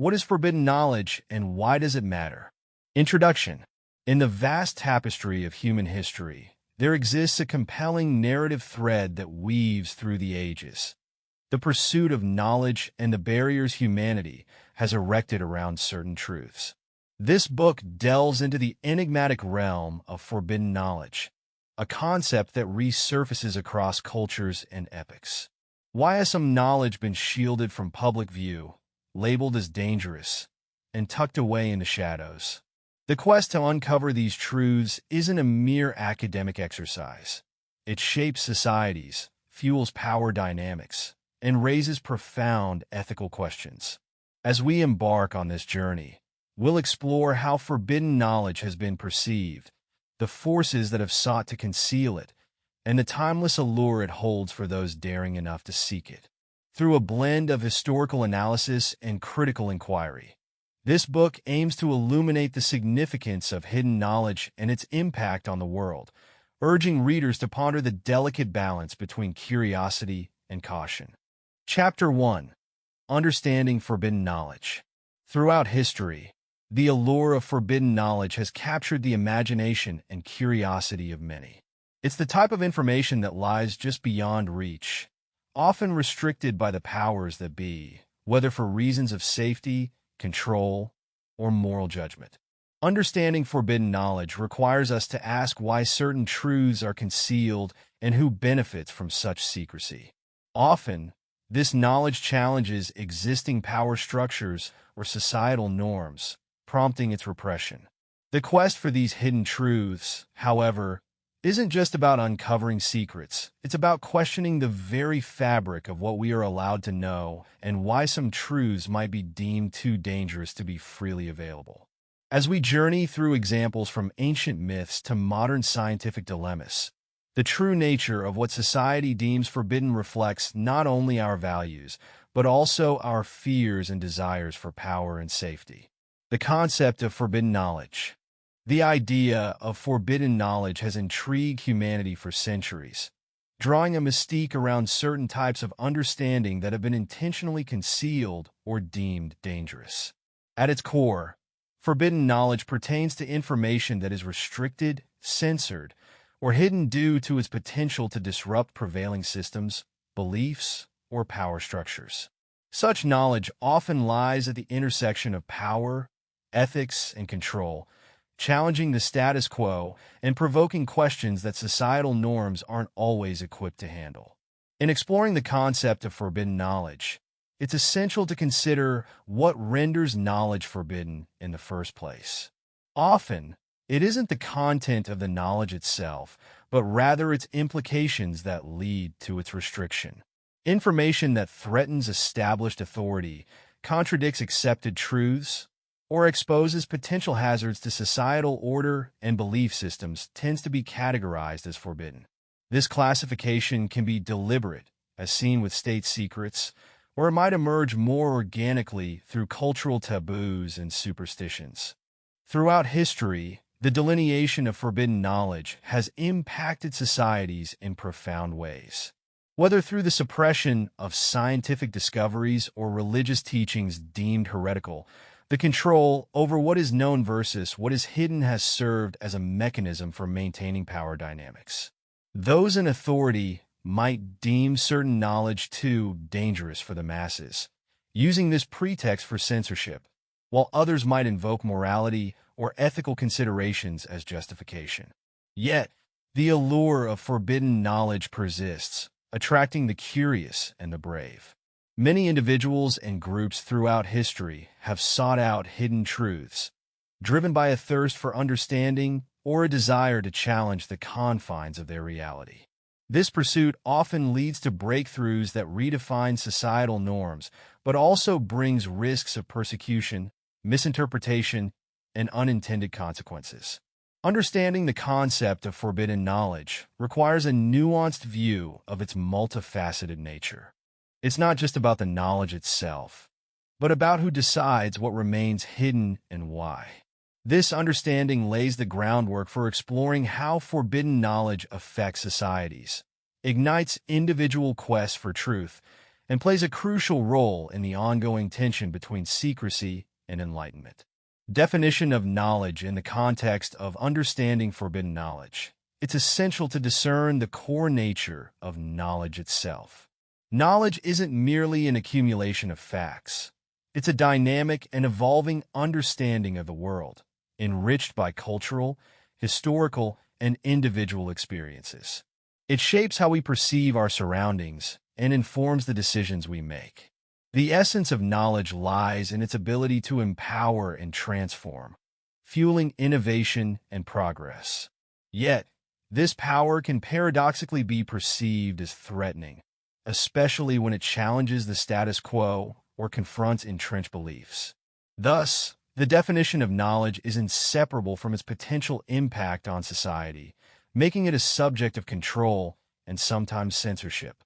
What is forbidden knowledge and why does it matter? Introduction. In the vast tapestry of human history, there exists a compelling narrative thread that weaves through the ages. The pursuit of knowledge and the barriers humanity has erected around certain truths. This book delves into the enigmatic realm of forbidden knowledge, a concept that resurfaces across cultures and epochs. Why has some knowledge been shielded from public view, labeled as dangerous, and tucked away in the shadows? The quest to uncover these truths isn't a mere academic exercise. It shapes societies, fuels power dynamics, and raises profound ethical questions. As we embark on this journey, we'll explore how forbidden knowledge has been perceived, the forces that have sought to conceal it, and the timeless allure it holds for those daring enough to seek it. Through a blend of historical analysis and critical inquiry, this book aims to illuminate the significance of hidden knowledge and its impact on the world, urging readers to ponder the delicate balance between curiosity and caution. Chapter 1. Understanding Forbidden Knowledge. Throughout history, the allure of forbidden knowledge has captured the imagination and curiosity of many. It's the type of information that lies just beyond reach, often restricted by the powers that be, whether for reasons of safety, control, or moral judgment. Understanding forbidden knowledge requires us to ask why certain truths are concealed and who benefits from such secrecy. Often, this knowledge challenges existing power structures or societal norms, prompting its repression. The quest for these hidden truths, however, isn't just about uncovering secrets. It's about questioning the very fabric of what we are allowed to know and why some truths might be deemed too dangerous to be freely available. As we journey through examples from ancient myths to modern scientific dilemmas, the true nature of what society deems forbidden reflects not only our values, but also our fears and desires for power and safety. The concept of forbidden knowledge. The idea of forbidden knowledge has intrigued humanity for centuries, drawing a mystique around certain types of understanding that have been intentionally concealed or deemed dangerous. At its core, forbidden knowledge pertains to information that is restricted, censored, or hidden due to its potential to disrupt prevailing systems, beliefs, or power structures. Such knowledge often lies at the intersection of power, ethics, and control, challenging the status quo and provoking questions that societal norms aren't always equipped to handle. In exploring the concept of forbidden knowledge, it's essential to consider what renders knowledge forbidden in the first place. Often, it isn't the content of the knowledge itself, but rather its implications that lead to its restriction. Information that threatens established authority, contradicts accepted truths, or exposes potential hazards to societal order and belief systems tends to be categorized as forbidden. This classification can be deliberate, as seen with state secrets, or it might emerge more organically through cultural taboos and superstitions. Throughout history, the delineation of forbidden knowledge has impacted societies in profound ways. Whether through the suppression of scientific discoveries or religious teachings deemed heretical, the control over what is known versus what is hidden has served as a mechanism for maintaining power dynamics. Those in authority might deem certain knowledge too dangerous for the masses, using this pretext for censorship, while others might invoke morality or ethical considerations as justification. Yet, the allure of forbidden knowledge persists, attracting the curious and the brave. Many individuals and groups throughout history have sought out hidden truths, driven by a thirst for understanding or a desire to challenge the confines of their reality. This pursuit often leads to breakthroughs that redefine societal norms, but also brings risks of persecution, misinterpretation, and unintended consequences. Understanding the concept of forbidden knowledge requires a nuanced view of its multifaceted nature. It's not just about the knowledge itself, but about who decides what remains hidden and why. This understanding lays the groundwork for exploring how forbidden knowledge affects societies, ignites individual quests for truth, and plays a crucial role in the ongoing tension between secrecy and enlightenment. Definition of knowledge in the context of understanding forbidden knowledge. It's essential to discern the core nature of knowledge itself. Knowledge isn't merely an accumulation of facts. It's a dynamic and evolving understanding of the world, enriched by cultural, historical, and individual experiences. It shapes how we perceive our surroundings and informs the decisions we make. The essence of knowledge lies in its ability to empower and transform, fueling innovation and progress. Yet, this power can paradoxically be perceived as threatening, especially when it challenges the status quo or confronts entrenched beliefs. Thus, the definition of knowledge is inseparable from its potential impact on society, making it a subject of control and sometimes censorship.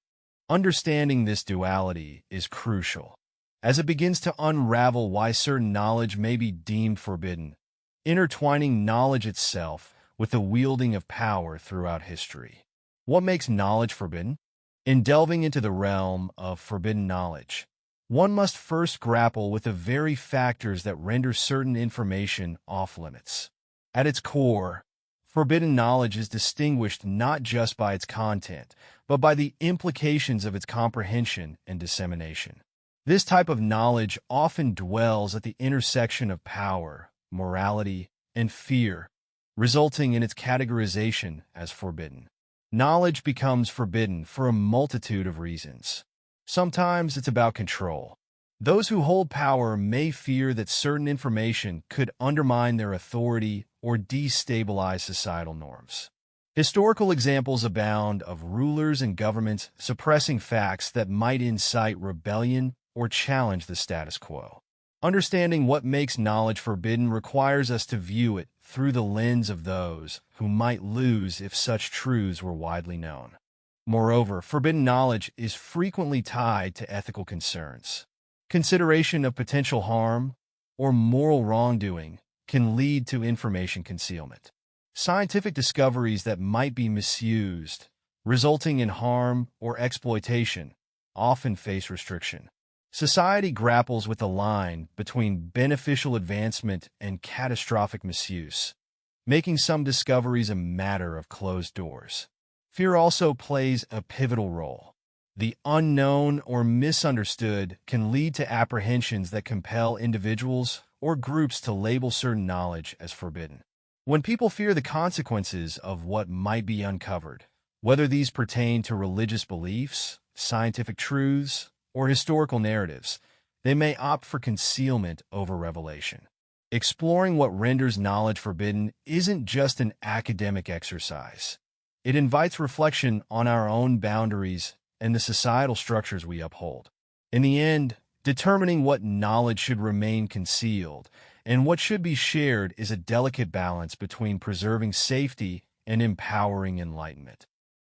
Understanding this duality is crucial, as it begins to unravel why certain knowledge may be deemed forbidden, intertwining knowledge itself with the wielding of power throughout history. What makes knowledge forbidden? In delving into the realm of forbidden knowledge, one must first grapple with the very factors that render certain information off-limits. At its core, forbidden knowledge is distinguished not just by its content, but by the implications of its comprehension and dissemination. This type of knowledge often dwells at the intersection of power, morality, and fear, resulting in its categorization as forbidden. Knowledge becomes forbidden for a multitude of reasons. Sometimes it's about control. Those who hold power may fear that certain information could undermine their authority or destabilize societal norms. Historical examples abound of rulers and governments suppressing facts that might incite rebellion or challenge the status quo. Understanding what makes knowledge forbidden requires us to view it through the lens of those who might lose if such truths were widely known. Moreover, forbidden knowledge is frequently tied to ethical concerns. Consideration of potential harm or moral wrongdoing can lead to information concealment. Scientific discoveries that might be misused, resulting in harm or exploitation, often face restriction. Society grapples with the line between beneficial advancement and catastrophic misuse, making some discoveries a matter of closed doors. Fear also plays a pivotal role. The unknown or misunderstood can lead to apprehensions that compel individuals or groups to label certain knowledge as forbidden. When people fear the consequences of what might be uncovered, whether these pertain to religious beliefs, scientific truths, or historical narratives, they may opt for concealment over revelation. Exploring what renders knowledge forbidden isn't just an academic exercise. It invites reflection on our own boundaries and the societal structures we uphold. In the end, determining what knowledge should remain concealed and what should be shared is a delicate balance between preserving safety and empowering enlightenment.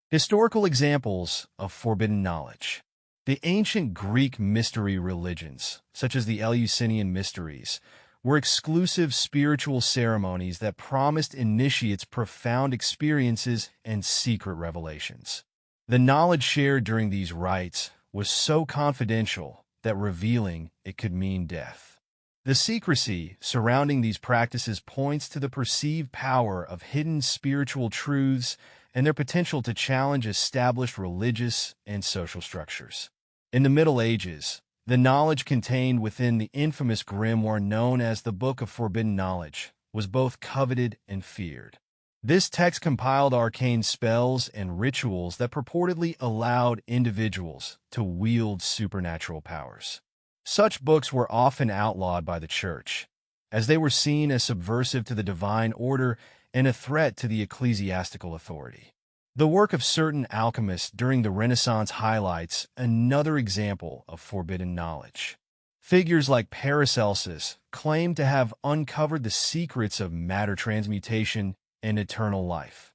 Historical examples of forbidden knowledge. The ancient Greek mystery religions, such as the Eleusinian Mysteries, were exclusive spiritual ceremonies that promised initiates profound experiences and secret revelations. The knowledge shared during these rites was so confidential that revealing it could mean death. The secrecy surrounding these practices points to the perceived power of hidden spiritual truths and their potential to challenge established religious and social structures. In the Middle Ages, the knowledge contained within the infamous grimoire known as the Book of Forbidden Knowledge was both coveted and feared. This text compiled arcane spells and rituals that purportedly allowed individuals to wield supernatural powers. Such books were often outlawed by the Church, as they were seen as subversive to the divine order and a threat to the ecclesiastical authority. The work of certain alchemists during the Renaissance highlights another example of forbidden knowledge. Figures like Paracelsus claim to have uncovered the secrets of matter transmutation and eternal life.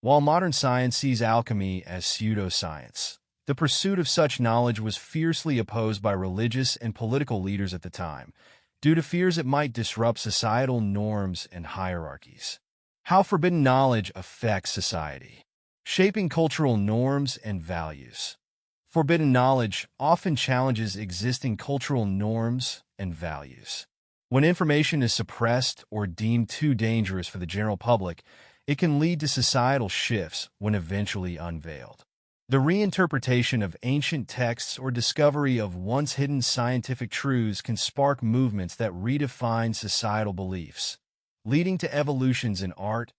While modern science sees alchemy as pseudoscience, the pursuit of such knowledge was fiercely opposed by religious and political leaders at the time, due to fears it might disrupt societal norms and hierarchies. How forbidden knowledge affects society. Shaping cultural norms and values. Forbidden knowledge often challenges existing cultural norms and values. When information is suppressed or deemed too dangerous for the general public, it can lead to societal shifts when eventually unveiled. The reinterpretation of ancient texts or discovery of once hidden scientific truths can spark movements that redefine societal beliefs, leading to evolutions in art,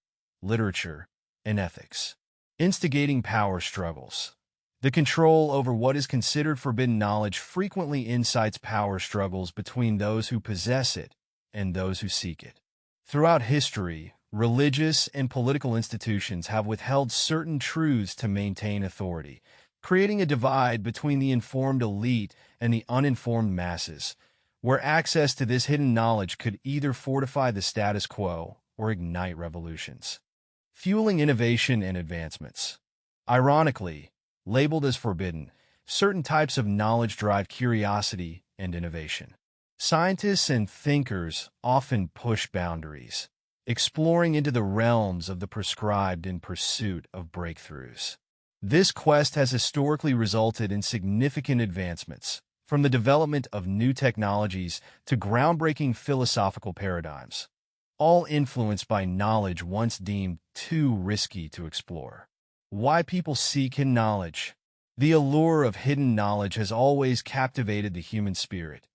literature, and ethics. Instigating power struggles. The control over what is considered forbidden knowledge frequently incites power struggles between those who possess it and those who seek it. Throughout history, religious and political institutions have withheld certain truths to maintain authority, creating a divide between the informed elite and the uninformed masses, where access to this hidden knowledge could either fortify the status quo or ignite revolutions. Fueling innovation and advancements. Ironically, labeled as forbidden, certain types of knowledge drive curiosity and innovation. Scientists and thinkers often push boundaries, exploring into the realms of the prescribed in pursuit of breakthroughs. This quest has historically resulted in significant advancements, from the development of new technologies to groundbreaking philosophical paradigms, all influenced by knowledge once deemed too risky to explore. Why people seek hidden knowledge. The allure of hidden knowledge has always captivated the human spirit,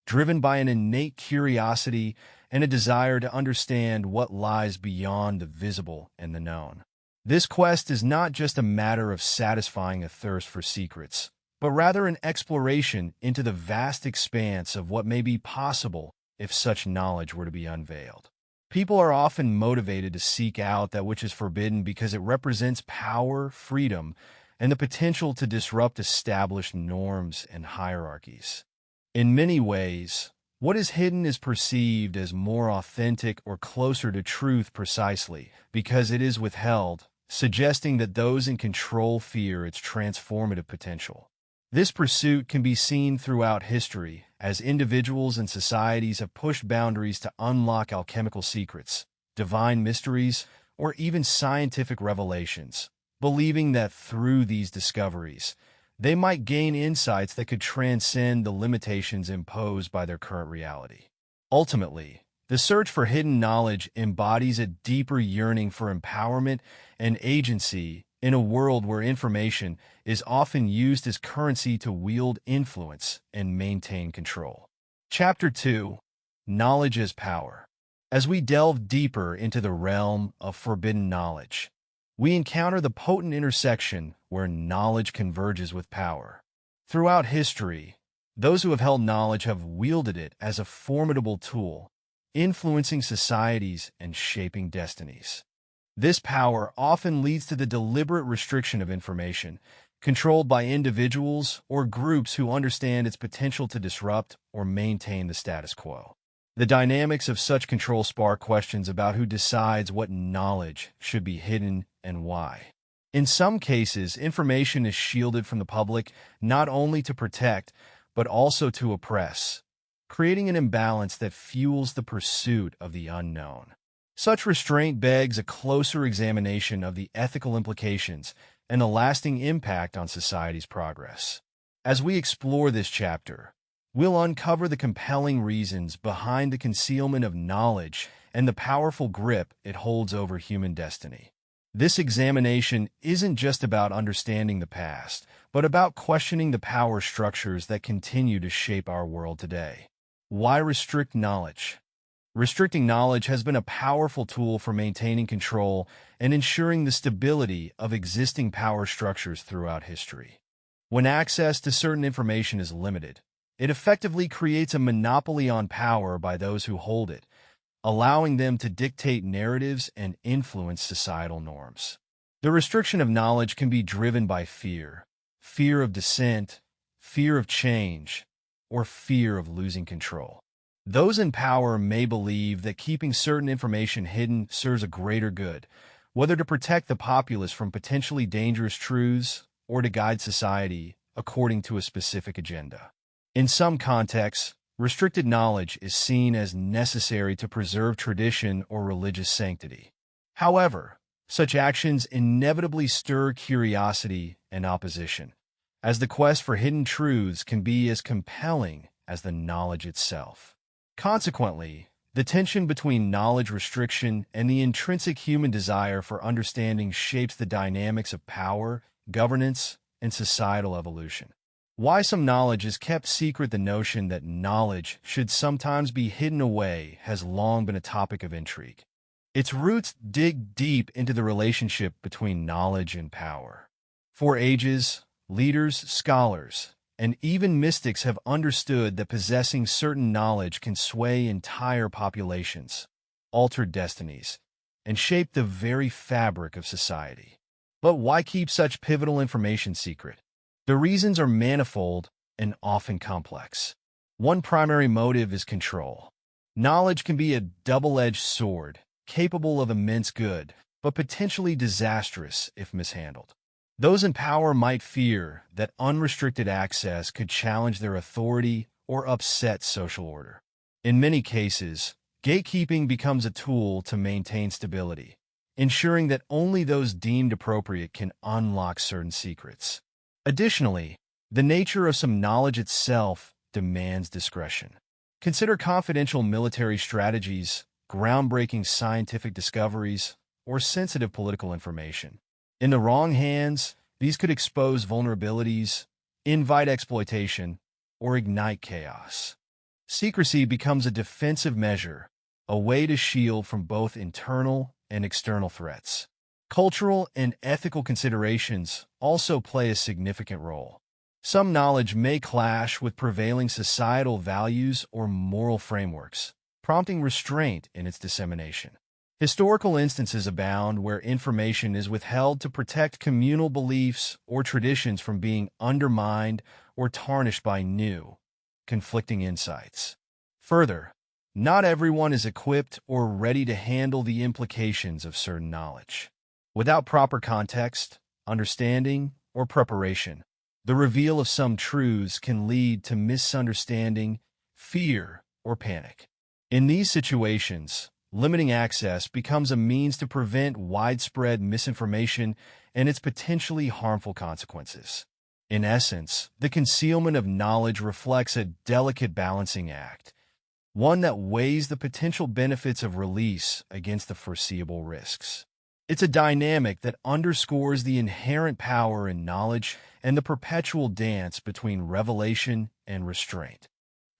driven by an innate curiosity and a desire to understand what lies beyond the visible and the known. This quest is not just a matter of satisfying a thirst for secrets, but rather an exploration into the vast expanse of what may be possible if such knowledge were to be unveiled. People are often motivated to seek out that which is forbidden because it represents power, freedom, and the potential to disrupt established norms and hierarchies. In many ways, what is hidden is perceived as more authentic or closer to truth precisely because it is withheld, suggesting that those in control fear its transformative potential. This pursuit can be seen throughout history as individuals and societies have pushed boundaries to unlock alchemical secrets, divine mysteries, or even scientific revelations, believing that through these discoveries, they might gain insights that could transcend the limitations imposed by their current reality. Ultimately, the search for hidden knowledge embodies a deeper yearning for empowerment and agency in a world where information is often used as currency to wield influence and maintain control. Chapter 2. Knowledge as Power. As we delve deeper into the realm of forbidden knowledge, we encounter the potent intersection where knowledge converges with power. Throughout history, those who have held knowledge have wielded it as a formidable tool, influencing societies and shaping destinies. This power often leads to the deliberate restriction of information, controlled by individuals or groups who understand its potential to disrupt or maintain the status quo. The dynamics of such control spark questions about who decides what knowledge should be hidden and why. In some cases, information is shielded from the public not only to protect, but also to oppress, creating an imbalance that fuels the pursuit of the unknown. Such restraint begs a closer examination of the ethical implications and the lasting impact on society's progress. As we explore this chapter, we'll uncover the compelling reasons behind the concealment of knowledge and the powerful grip it holds over human destiny. This examination isn't just about understanding the past, but about questioning the power structures that continue to shape our world today. Why restrict knowledge? Restricting knowledge has been a powerful tool for maintaining control and ensuring the stability of existing power structures throughout history. When access to certain information is limited, it effectively creates a monopoly on power by those who hold it, allowing them to dictate narratives and influence societal norms. The restriction of knowledge can be driven by fear of dissent, fear of change, or fear of losing control. Those in power may believe that keeping certain information hidden serves a greater good, whether to protect the populace from potentially dangerous truths or to guide society according to a specific agenda. In some contexts, restricted knowledge is seen as necessary to preserve tradition or religious sanctity. However, such actions inevitably stir curiosity and opposition, as the quest for hidden truths can be as compelling as the knowledge itself. Consequently, the tension between knowledge restriction and the intrinsic human desire for understanding shapes the dynamics of power, governance, and societal evolution. Why some knowledge is kept secret. The notion that knowledge should sometimes be hidden away has long been a topic of intrigue. Its roots dig deep into the relationship between knowledge and power. For ages, leaders, scholars, and even mystics have understood that possessing certain knowledge can sway entire populations, alter destinies, and shape the very fabric of society. But why keep such pivotal information secret? The reasons are manifold and often complex. One primary motive is control. Knowledge can be a double-edged sword, capable of immense good, but potentially disastrous if mishandled. Those in power might fear that unrestricted access could challenge their authority or upset social order. In many cases, gatekeeping becomes a tool to maintain stability, ensuring that only those deemed appropriate can unlock certain secrets. Additionally, the nature of some knowledge itself demands discretion. Consider confidential military strategies, groundbreaking scientific discoveries, or sensitive political information. In the wrong hands, these could expose vulnerabilities, invite exploitation, or ignite chaos. Secrecy becomes a defensive measure, a way to shield from both internal and external threats. Cultural and ethical considerations also play a significant role. Some knowledge may clash with prevailing societal values or moral frameworks, prompting restraint in its dissemination. Historical instances abound where information is withheld to protect communal beliefs or traditions from being undermined or tarnished by new, conflicting insights. Further, not everyone is equipped or ready to handle the implications of certain knowledge. Without proper context, understanding, or preparation, the reveal of some truths can lead to misunderstanding, fear, or panic. In these situations, limiting access becomes a means to prevent widespread misinformation and its potentially harmful consequences. In essence, the concealment of knowledge reflects a delicate balancing act, one that weighs the potential benefits of release against the foreseeable risks. It's a dynamic that underscores the inherent power in knowledge and the perpetual dance between revelation and restraint.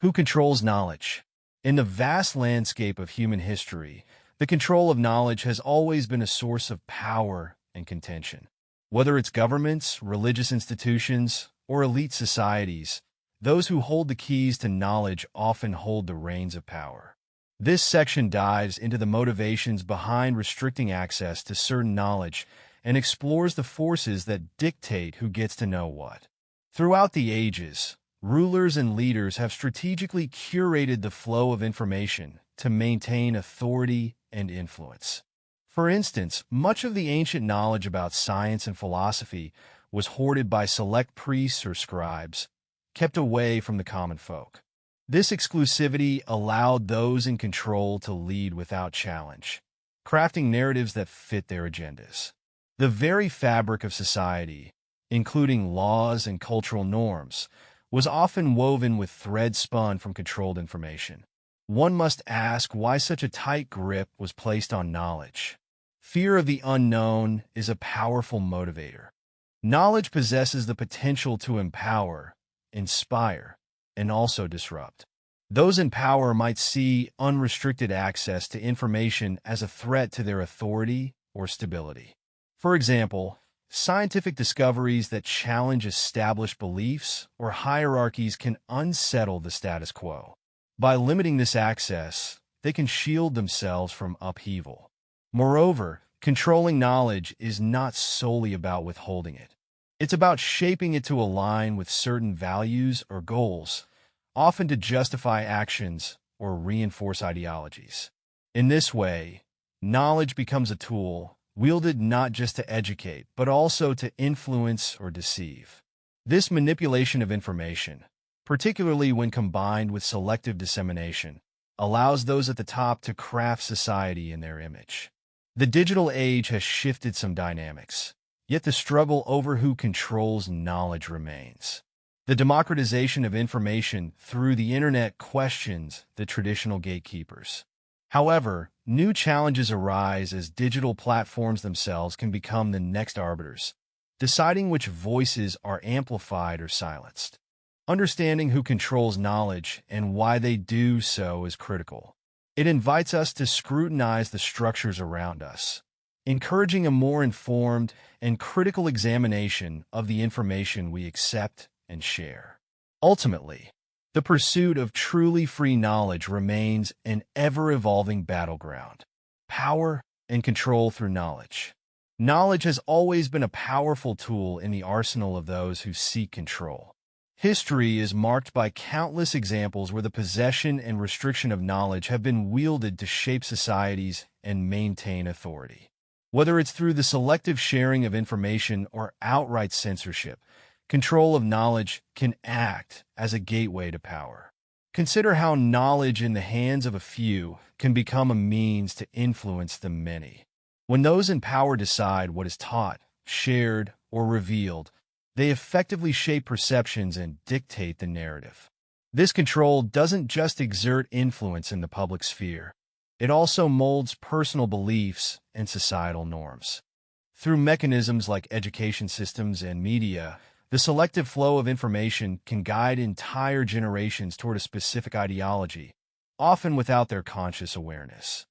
Who controls knowledge? In the vast landscape of human history, the control of knowledge has always been a source of power and contention. Whether it's governments, religious institutions, or elite societies, those who hold the keys to knowledge often hold the reins of power. This section dives into the motivations behind restricting access to certain knowledge and explores the forces that dictate who gets to know what. Throughout the ages, rulers and leaders have strategically curated the flow of information to maintain authority and influence. For instance, much of the ancient knowledge about science and philosophy was hoarded by select priests or scribes, kept away from the common folk. This exclusivity allowed those in control to lead without challenge, crafting narratives that fit their agendas. The very fabric of society, including laws and cultural norms, was often woven with threads spun from controlled information. One must ask why such a tight grip was placed on knowledge. Fear of the unknown is a powerful motivator. Knowledge possesses the potential to empower, inspire, and also disrupt. Those in power might see unrestricted access to information as a threat to their authority or stability. For example, scientific discoveries that challenge established beliefs or hierarchies can unsettle the status quo. By limiting this access, they can shield themselves from upheaval. Moreover, controlling knowledge is not solely about withholding it. It's about shaping it to align with certain values or goals, often to justify actions or reinforce ideologies. In this way, knowledge becomes a tool wielded not just to educate, but also to influence or deceive. This manipulation of information, particularly when combined with selective dissemination, allows those at the top to craft society in their image. The digital age has shifted some dynamics. Yet the struggle over who controls knowledge remains. The democratization of information through the internet questions the traditional gatekeepers. However, new challenges arise as digital platforms themselves can become the next arbiters, deciding which voices are amplified or silenced. Understanding who controls knowledge and why they do so is critical. It invites us to scrutinize the structures around us, encouraging a more informed and critical examination of the information we accept and share. Ultimately, the pursuit of truly free knowledge remains an ever-evolving battleground. Power and control through knowledge. Knowledge has always been a powerful tool in the arsenal of those who seek control. History is marked by countless examples where the possession and restriction of knowledge have been wielded to shape societies and maintain authority. Whether it's through the selective sharing of information or outright censorship, control of knowledge can act as a gateway to power. Consider how knowledge in the hands of a few can become a means to influence the many. When those in power decide what is taught, shared, or revealed, they effectively shape perceptions and dictate the narrative. This control doesn't just exert influence in the public sphere. It also molds personal beliefs and societal norms. Through mechanisms like education systems and media, the selective flow of information can guide entire generations toward a specific ideology, often without their conscious awareness.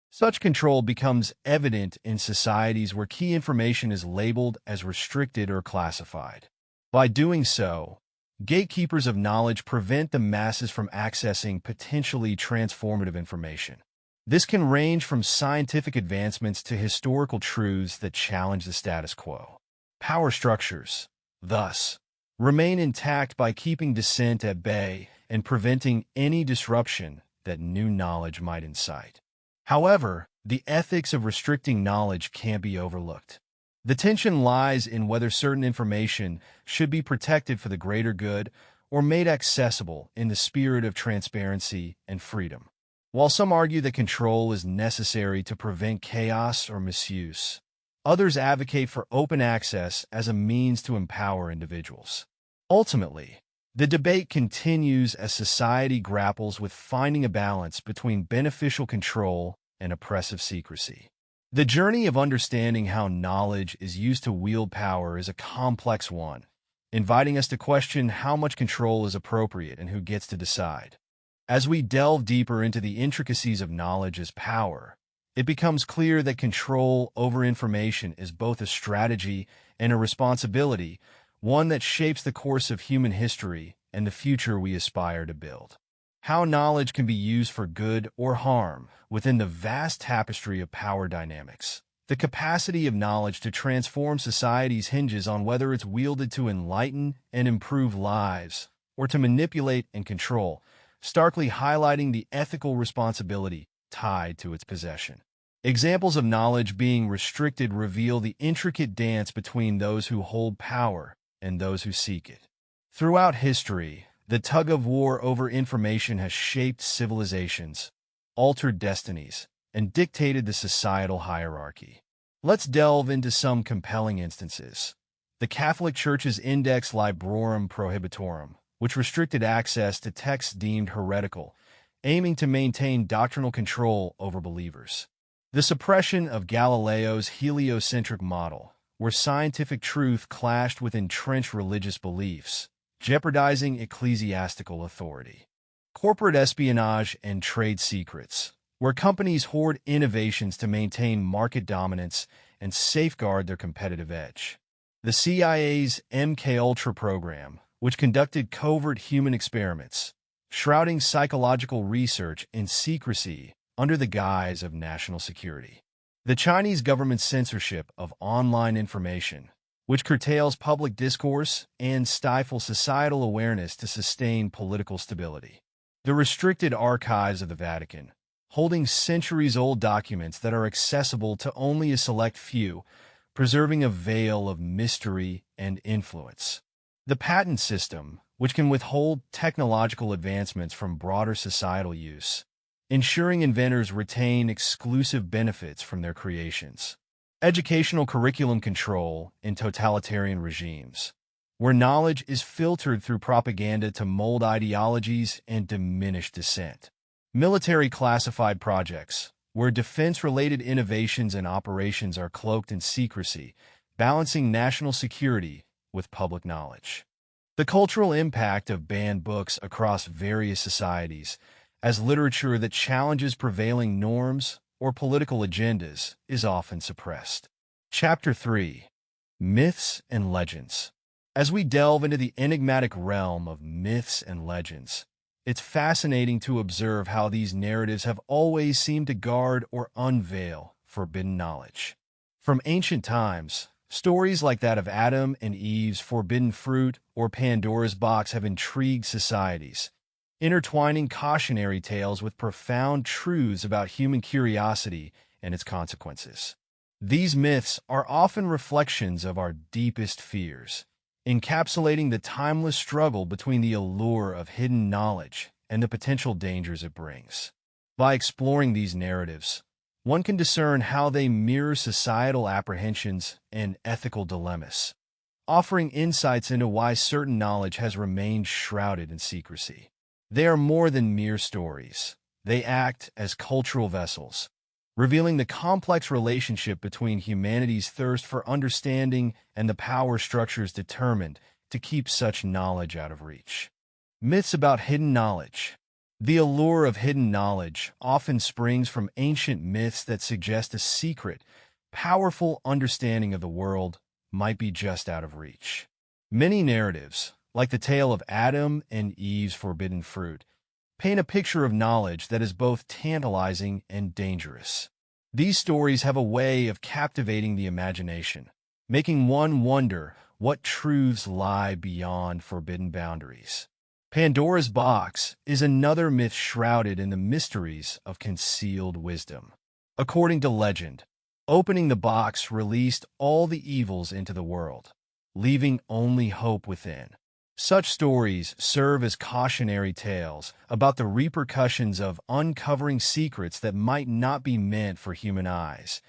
Such control becomes evident in societies where key information is labeled as restricted or classified. By doing so, gatekeepers of knowledge prevent the masses from accessing potentially transformative information. This can range from scientific advancements to historical truths that challenge the status quo. Power structures, thus, remain intact by keeping dissent at bay and preventing any disruption that new knowledge might incite. However, the ethics of restricting knowledge can't be overlooked. The tension lies in whether certain information should be protected for the greater good or made accessible in the spirit of transparency and freedom. While some argue that control is necessary to prevent chaos or misuse, others advocate for open access as a means to empower individuals. Ultimately, the debate continues as society grapples with finding a balance between beneficial control and oppressive secrecy. The journey of understanding how knowledge is used to wield power is a complex one, inviting us to question how much control is appropriate and who gets to decide. As we delve deeper into the intricacies of knowledge as power, it becomes clear that control over information is both a strategy and a responsibility, one that shapes the course of human history and the future we aspire to build. How knowledge can be used for good or harm within the vast tapestry of power dynamics. The capacity of knowledge to transform societies hinges on whether it's wielded to enlighten and improve lives or to manipulate and control, starkly highlighting the ethical responsibility tied to its possession. Examples of knowledge being restricted reveal the intricate dance between those who hold power and those who seek it. Throughout history, the tug-of-war over information has shaped civilizations, altered destinies, and dictated the societal hierarchy. Let's delve into some compelling instances. The Catholic Church's Index Librorum Prohibitorum, which restricted access to texts deemed heretical, aiming to maintain doctrinal control over believers. The suppression of Galileo's heliocentric model, where scientific truth clashed with entrenched religious beliefs, jeopardizing ecclesiastical authority. Corporate espionage and trade secrets, where companies hoard innovations to maintain market dominance and safeguard their competitive edge. The CIA's MKUltra program, which conducted covert human experiments, shrouding psychological research in secrecy under the guise of national security. The Chinese government's censorship of online information, which curtails public discourse and stifles societal awareness to sustain political stability. The restricted archives of the Vatican, holding centuries-old documents that are accessible to only a select few, preserving a veil of mystery and influence. The patent system, which can withhold technological advancements from broader societal use, ensuring inventors retain exclusive benefits from their creations. educational curriculum control in totalitarian regimes, where knowledge is filtered through propaganda to mold ideologies and diminish dissent. Military classified projects, where defense-related innovations and operations are cloaked in secrecy, balancing national security with public knowledge. The cultural impact of banned books across various societies, as literature that challenges prevailing norms or political agendas is often suppressed. Chapter 3. Myths and Legends. As we delve into the enigmatic realm of myths and legends, it's fascinating to observe how these narratives have always seemed to guard or unveil forbidden knowledge. From ancient times, stories like that of Adam and Eve's forbidden fruit or Pandora's box have intrigued societies, intertwining cautionary tales with profound truths about human curiosity and its consequences. These myths are often reflections of our deepest fears, encapsulating the timeless struggle between the allure of hidden knowledge and the potential dangers it brings. By exploring these narratives, one can discern how they mirror societal apprehensions and ethical dilemmas, offering insights into why certain knowledge has remained shrouded in secrecy. They are more than mere stories. They act as cultural vessels, revealing the complex relationship between humanity's thirst for understanding and the power structures determined to keep such knowledge out of reach. Myths about hidden knowledge. The allure of hidden knowledge often springs from ancient myths that suggest a secret, powerful understanding of the world might be just out of reach. Many narratives, like the tale of Adam and Eve's forbidden fruit, paint a picture of knowledge that is both tantalizing and dangerous. These stories have a way of captivating the imagination, making one wonder what truths lie beyond forbidden boundaries. Pandora's box is another myth shrouded in the mysteries of concealed wisdom. According to legend, opening the box released all the evils into the world, leaving only hope within. Such stories serve as cautionary tales about the repercussions of uncovering secrets that might not be meant for human eyes,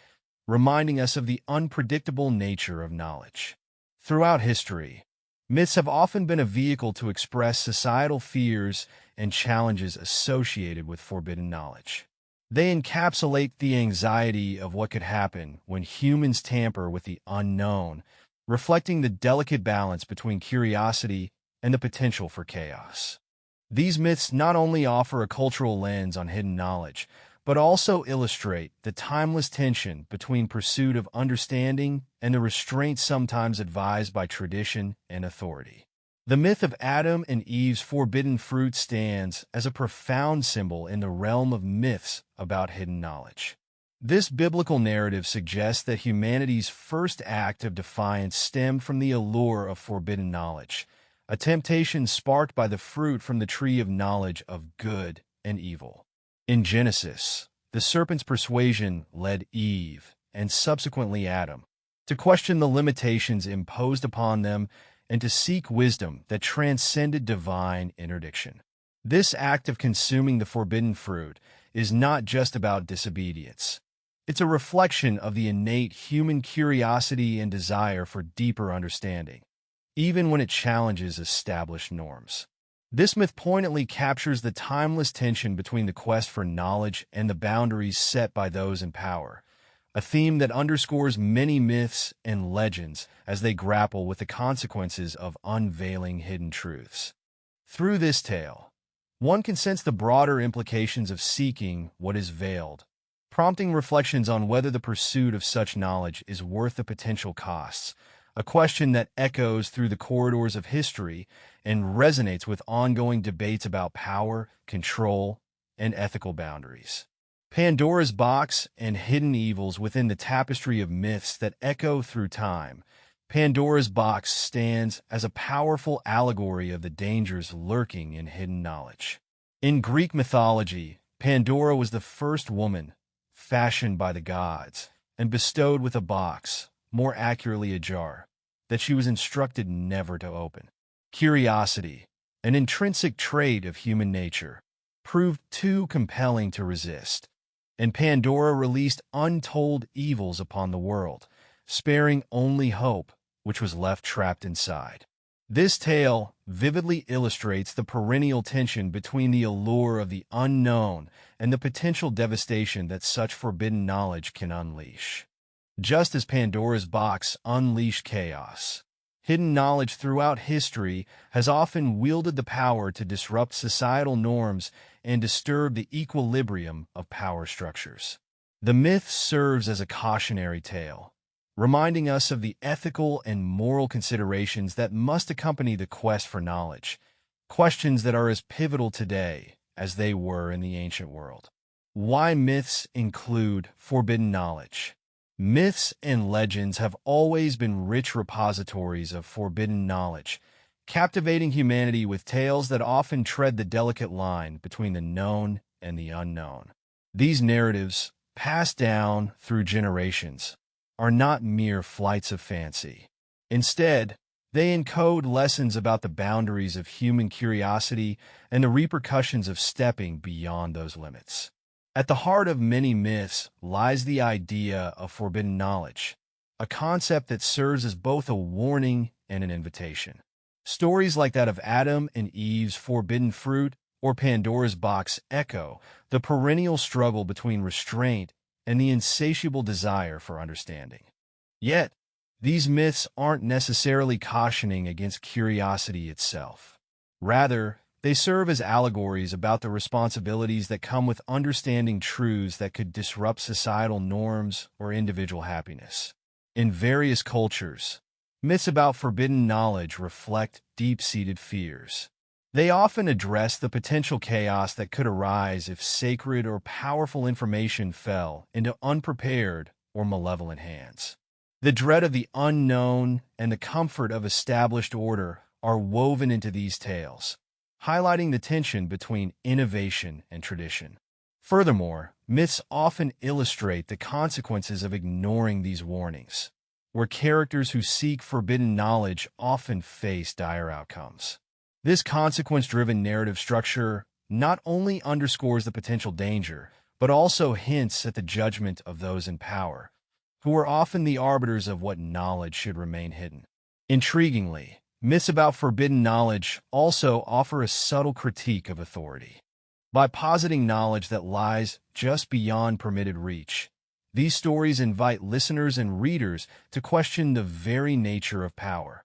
reminding us of the unpredictable nature of knowledge. Throughout history, myths have often been a vehicle to express societal fears and challenges associated with forbidden knowledge. They encapsulate the anxiety of what could happen when humans tamper with the unknown, reflecting the delicate balance between curiosity and the potential for chaos. These myths not only offer a cultural lens on hidden knowledge, but also illustrate the timeless tension between pursuit of understanding and the restraints sometimes advised by tradition and authority. The myth of Adam and Eve's forbidden fruit stands as a profound symbol in the realm of myths about hidden knowledge. This biblical narrative suggests that humanity's first act of defiance stemmed from the allure of forbidden knowledge, a temptation sparked by the fruit from the tree of knowledge of good and evil. In Genesis, the serpent's persuasion led Eve, and subsequently Adam, to question the limitations imposed upon them and to seek wisdom that transcended divine interdiction. This act of consuming the forbidden fruit is not just about disobedience. It's a reflection of the innate human curiosity and desire for deeper understanding, even when it challenges established norms. This myth poignantly captures the timeless tension between the quest for knowledge and the boundaries set by those in power, a theme that underscores many myths and legends as they grapple with the consequences of unveiling hidden truths. Through this tale, one can sense the broader implications of seeking what is veiled, prompting reflections on whether the pursuit of such knowledge is worth the potential costs, a question that echoes through the corridors of history and resonates with ongoing debates about power, control, and ethical boundaries. Pandora's box and hidden evils within the tapestry of myths that echo through time. Pandora's box stands as a powerful allegory of the dangers lurking in hidden knowledge. In Greek mythology, Pandora was the first woman fashioned by the gods and bestowed with a box, more accurately a jar, that she was instructed never to open. Curiosity, an intrinsic trait of human nature, proved too compelling to resist. and Pandora released untold evils upon the world, sparing only hope, which was left trapped inside. This tale vividly illustrates the perennial tension between the allure of the unknown and the potential devastation that such forbidden knowledge can unleash. Just as Pandora's box unleashed chaos, hidden knowledge throughout history has often wielded the power to disrupt societal norms and disturb the equilibrium of power structures. The myth serves as a cautionary tale, reminding us of the ethical and moral considerations that must accompany the quest for knowledge, questions that are as pivotal today as they were in the ancient world. Why myths include forbidden knowledge? Myths and legends have always been rich repositories of forbidden knowledge, captivating humanity with tales that often tread the delicate line between the known and the unknown. These narratives, passed down through generations, are not mere flights of fancy. Instead, they encode lessons about the boundaries of human curiosity and the repercussions of stepping beyond those limits. At the heart of many myths lies the idea of forbidden knowledge, a concept that serves as both a warning and an invitation. Stories like that of Adam and Eve's forbidden fruit or Pandora's box echo the perennial struggle between restraint and the insatiable desire for understanding. Yet, these myths aren't necessarily cautioning against curiosity itself. Rather, they serve as allegories about the responsibilities that come with understanding truths that could disrupt societal norms or individual happiness. In various cultures, myths about forbidden knowledge reflect deep-seated fears. They often address the potential chaos that could arise if sacred or powerful information fell into unprepared or malevolent hands. The dread of the unknown and the comfort of established order are woven into these tales, highlighting the tension between innovation and tradition. Furthermore, myths often illustrate the consequences of ignoring these warnings, where characters who seek forbidden knowledge often face dire outcomes. This consequence-driven narrative structure not only underscores the potential danger, but also hints at the judgment of those in power, who are often the arbiters of what knowledge should remain hidden. Intriguingly, myths about forbidden knowledge also offer a subtle critique of authority. By positing knowledge that lies just beyond permitted reach, these stories invite listeners and readers to question the very nature of power.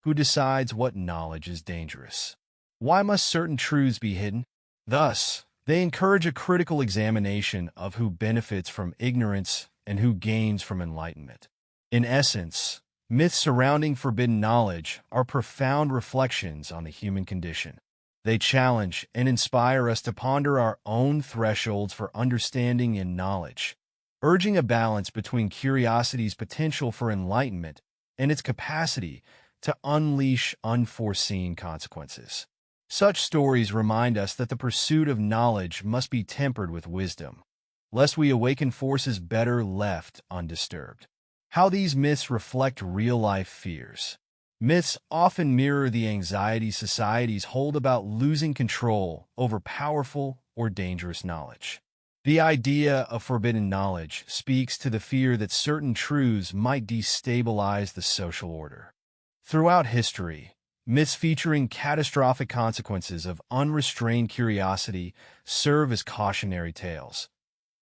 Who decides what knowledge is dangerous? Why must certain truths be hidden? Thus, they encourage a critical examination of who benefits from ignorance and who gains from enlightenment. In essence, myths surrounding forbidden knowledge are profound reflections on the human condition. They challenge and inspire us to ponder our own thresholds for understanding and knowledge, urging a balance between curiosity's potential for enlightenment and its capacity to unleash unforeseen consequences. Such stories remind us that the pursuit of knowledge must be tempered with wisdom, lest we awaken forces better left undisturbed. How these myths reflect real-life fears. Myths often mirror the anxiety societies hold about losing control over powerful or dangerous knowledge. The idea of forbidden knowledge speaks to the fear that certain truths might destabilize the social order. Throughout history, myths featuring catastrophic consequences of unrestrained curiosity serve as cautionary tales,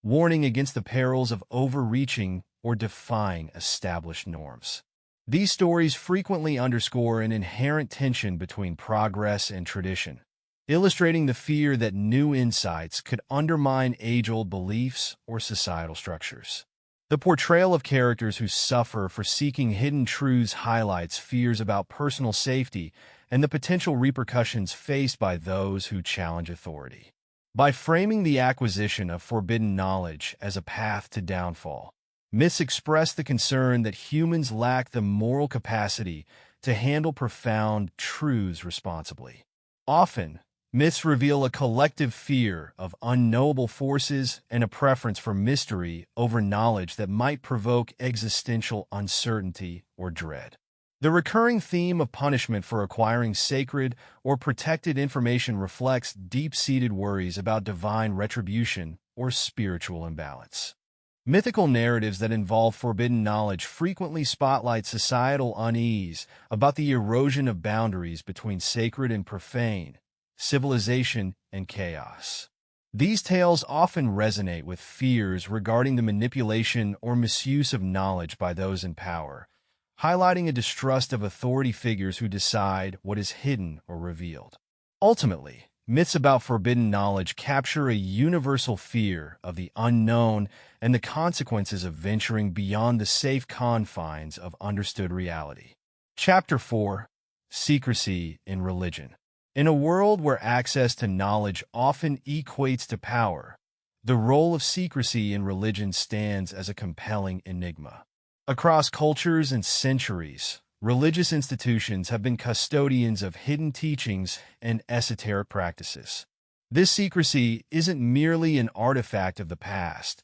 warning against the perils of overreaching or defying established norms. These stories frequently underscore an inherent tension between progress and tradition, illustrating the fear that new insights could undermine age-old beliefs or societal structures. The portrayal of characters who suffer for seeking hidden truths highlights fears about personal safety and the potential repercussions faced by those who challenge authority. By framing the acquisition of forbidden knowledge as a path to downfall, myths express the concern that humans lack the moral capacity to handle profound truths responsibly. Often, myths reveal a collective fear of unknowable forces and a preference for mystery over knowledge that might provoke existential uncertainty or dread. The recurring theme of punishment for acquiring sacred or protected information reflects deep-seated worries about divine retribution or spiritual imbalance. Mythical narratives that involve forbidden knowledge frequently spotlight societal unease about the erosion of boundaries between sacred and profane, civilization and chaos. These tales often resonate with fears regarding the manipulation or misuse of knowledge by those in power, highlighting a distrust of authority figures who decide what is hidden or revealed. Ultimately, myths about forbidden knowledge capture a universal fear of the unknown and the consequences of venturing beyond the safe confines of understood reality. Chapter 4: Secrecy in Religion. In a world where access to knowledge often equates to power, the role of secrecy in religion stands as a compelling enigma. Across cultures and centuries, religious institutions have been custodians of hidden teachings and esoteric practices. This secrecy isn't merely an artifact of the past,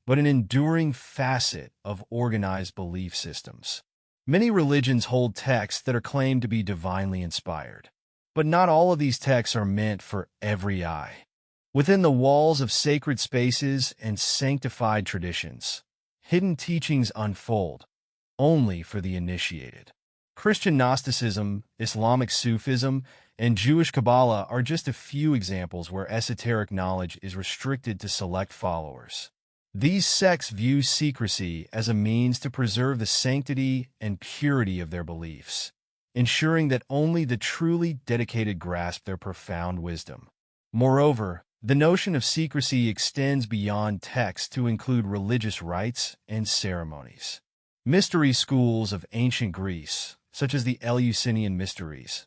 but an enduring facet of organized belief systems. Many religions hold texts that are claimed to be divinely inspired, but not all of these texts are meant for every eye. Within the walls of sacred spaces and sanctified traditions, hidden teachings unfold only for the initiated. Christian Gnosticism, Islamic Sufism, and Jewish Kabbalah are just a few examples where esoteric knowledge is restricted to select followers. These sects view secrecy as a means to preserve the sanctity and purity of their beliefs, ensuring that only the truly dedicated grasp their profound wisdom. Moreover, the notion of secrecy extends beyond text to include religious rites and ceremonies. Mystery schools of ancient Greece, such as the Eleusinian Mysteries,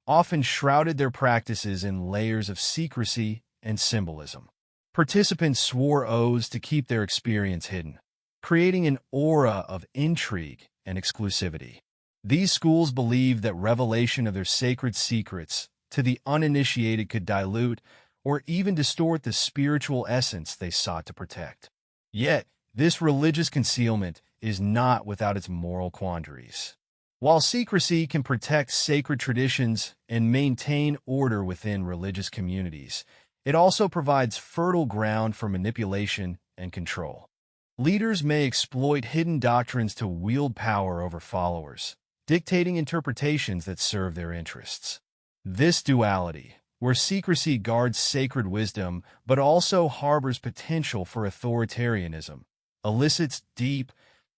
often shrouded their practices in layers of secrecy and symbolism. Participants swore oaths to keep their experience hidden, creating an aura of intrigue and exclusivity. These schools believed that revelation of their sacred secrets to the uninitiated could dilute or even distort the spiritual essence they sought to protect. Yet, this religious concealment is not without its moral quandaries. While secrecy can protect sacred traditions and maintain order within religious communities, it also provides fertile ground for manipulation and control. Leaders may exploit hidden doctrines to wield power over followers, dictating interpretations that serve their interests. This duality, where secrecy guards sacred wisdom but also harbors potential for authoritarianism, elicits deep,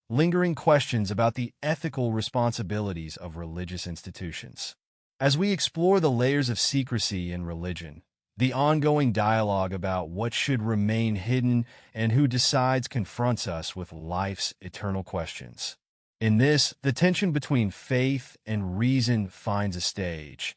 lingering questions about the ethical responsibilities of religious institutions. As we explore the layers of secrecy in religion, the ongoing dialogue about what should remain hidden and who decides confronts us with life's eternal questions. In this, the tension between faith and reason finds a stage,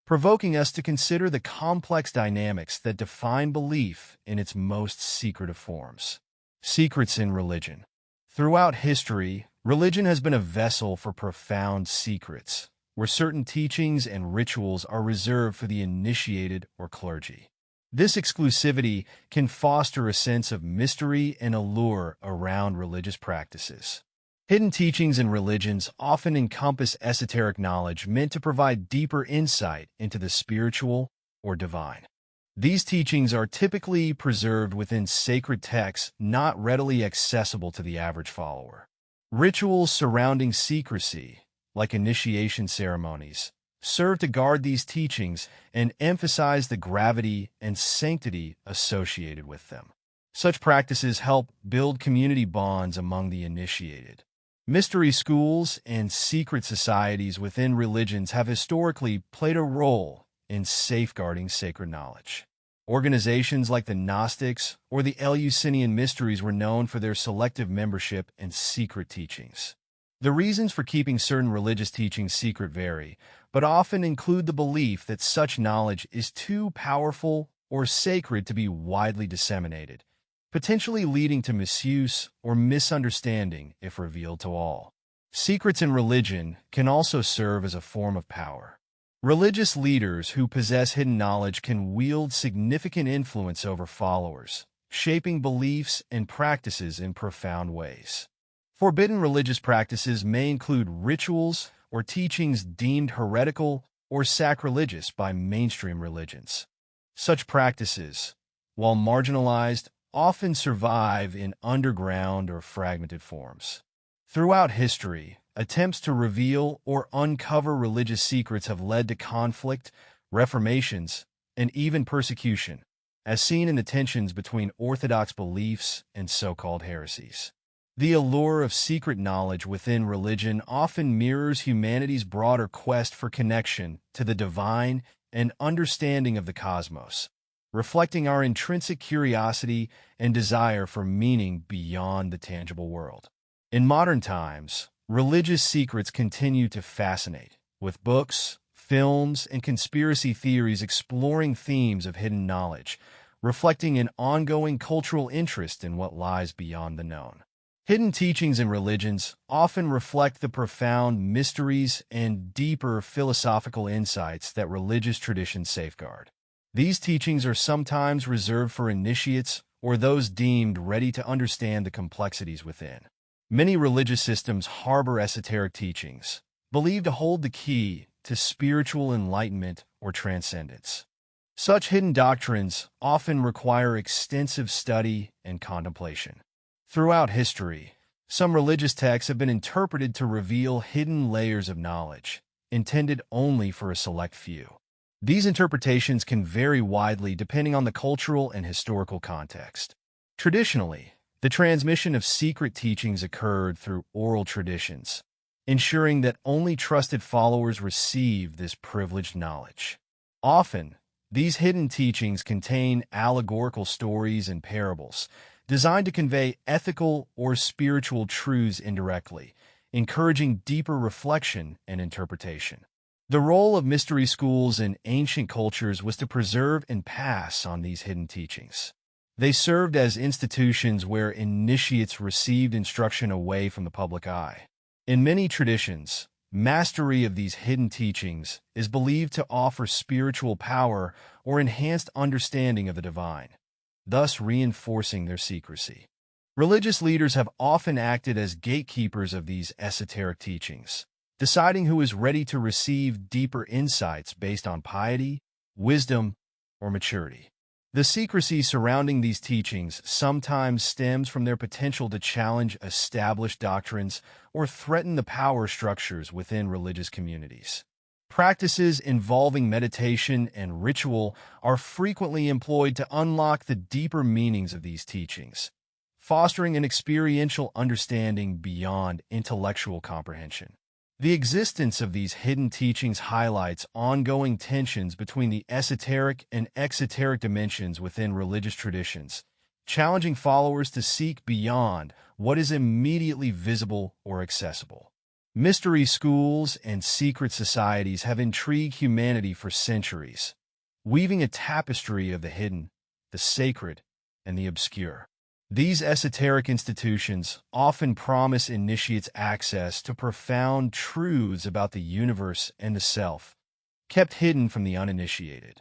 provoking us to consider the complex dynamics that define belief in its most secretive forms. Secrets in religion. Throughout history, religion has been a vessel for profound secrets, where certain teachings and rituals are reserved for the initiated or clergy. This exclusivity can foster a sense of mystery and allure around religious practices. Hidden teachings in religions often encompass esoteric knowledge meant to provide deeper insight into the spiritual or divine. These teachings are typically preserved within sacred texts not readily accessible to the average follower. Rituals surrounding secrecy, like initiation ceremonies, serve to guard these teachings and emphasize the gravity and sanctity associated with them. Such practices help build community bonds among the initiated. Mystery schools and secret societies within religions have historically played a role in safeguarding sacred knowledge. Organizations like the Gnostics or the Eleusinian Mysteries were known for their selective membership and secret teachings. The reasons for keeping certain religious teachings secret vary, but often include the belief that such knowledge is too powerful or sacred to be widely disseminated, potentially leading to misuse or misunderstanding if revealed to all. Secrets in religion can also serve as a form of power. Religious leaders who possess hidden knowledge can wield significant influence over followers, shaping beliefs and practices in profound ways. Forbidden religious practices may include rituals or teachings deemed heretical or sacrilegious by mainstream religions. Such practices, while marginalized, often survive in underground or fragmented forms. Throughout history, attempts to reveal or uncover religious secrets have led to conflict, reformations, and even persecution, as seen in the tensions between orthodox beliefs and so-called heresies. The allure of secret knowledge within religion often mirrors humanity's broader quest for connection to the divine and understanding of the cosmos, reflecting our intrinsic curiosity and desire for meaning beyond the tangible world. In modern times, religious secrets continue to fascinate, with books, films, and conspiracy theories exploring themes of hidden knowledge, reflecting an ongoing cultural interest in what lies beyond the known. Hidden teachings in religions often reflect the profound mysteries and deeper philosophical insights that religious traditions safeguard. These teachings are sometimes reserved for initiates or those deemed ready to understand the complexities within. Many religious systems harbor esoteric teachings, believed to hold the key to spiritual enlightenment or transcendence. Such hidden doctrines often require extensive study and contemplation. Throughout history, some religious texts have been interpreted to reveal hidden layers of knowledge, intended only for a select few. These interpretations can vary widely depending on the cultural and historical context. Traditionally, the transmission of secret teachings occurred through oral traditions, ensuring that only trusted followers received this privileged knowledge. Often, these hidden teachings contain allegorical stories and parables, designed to convey ethical or spiritual truths indirectly, encouraging deeper reflection and interpretation. The role of mystery schools in ancient cultures was to preserve and pass on these hidden teachings. They served as institutions where initiates received instruction away from the public eye. In many traditions, mastery of these hidden teachings is believed to offer spiritual power or enhanced understanding of the divine, thus reinforcing their secrecy. Religious leaders have often acted as gatekeepers of these esoteric teachings, deciding who is ready to receive deeper insights based on piety, wisdom, or maturity. The secrecy surrounding these teachings sometimes stems from their potential to challenge established doctrines or threaten the power structures within religious communities. Practices involving meditation and ritual are frequently employed to unlock the deeper meanings of these teachings, fostering an experiential understanding beyond intellectual comprehension. The existence of these hidden teachings highlights ongoing tensions between the esoteric and exoteric dimensions within religious traditions, challenging followers to seek beyond what is immediately visible or accessible. Mystery schools and secret societies have intrigued humanity for centuries, weaving a tapestry of the hidden, the sacred, and the obscure. These esoteric institutions often promise initiates access to profound truths about the universe and the self, kept hidden from the uninitiated.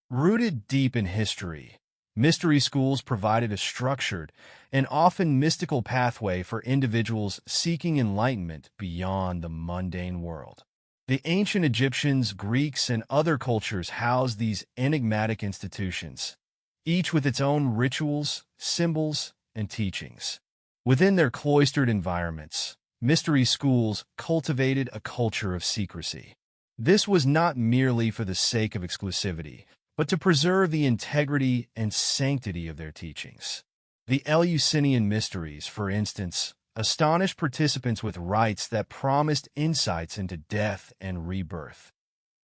Rooted deep in history, mystery schools provided a structured and often mystical pathway for individuals seeking enlightenment beyond the mundane world. The ancient Egyptians, Greeks, and other cultures housed these enigmatic institutions, each with its own rituals, symbols, and teachings. Within their cloistered environments, mystery schools cultivated a culture of secrecy. This was not merely for the sake of exclusivity, but to preserve the integrity and sanctity of their teachings. The Eleusinian mysteries, for instance, astonished participants with rites that promised insights into death and rebirth,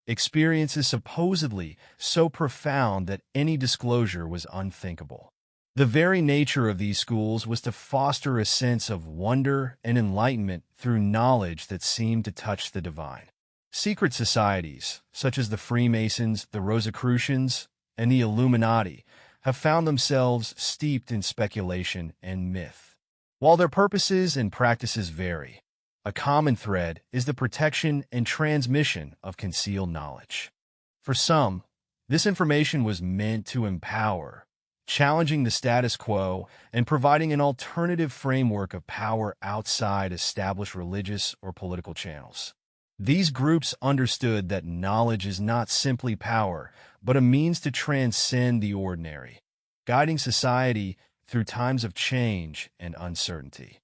experiences supposedly so profound that any disclosure was unthinkable. The very nature of these schools was to foster a sense of wonder and enlightenment through knowledge that seemed to touch the divine. Secret societies, such as the Freemasons, the Rosicrucians, and the Illuminati, have found themselves steeped in speculation and myth. While their purposes and practices vary, a common thread is the protection and transmission of concealed knowledge. For some, this information was meant to empower, challenging the status quo and providing an alternative framework of power outside established religious or political channels. These groups understood that knowledge is not simply power, but a means to transcend the ordinary, guiding society through times of change and uncertainty.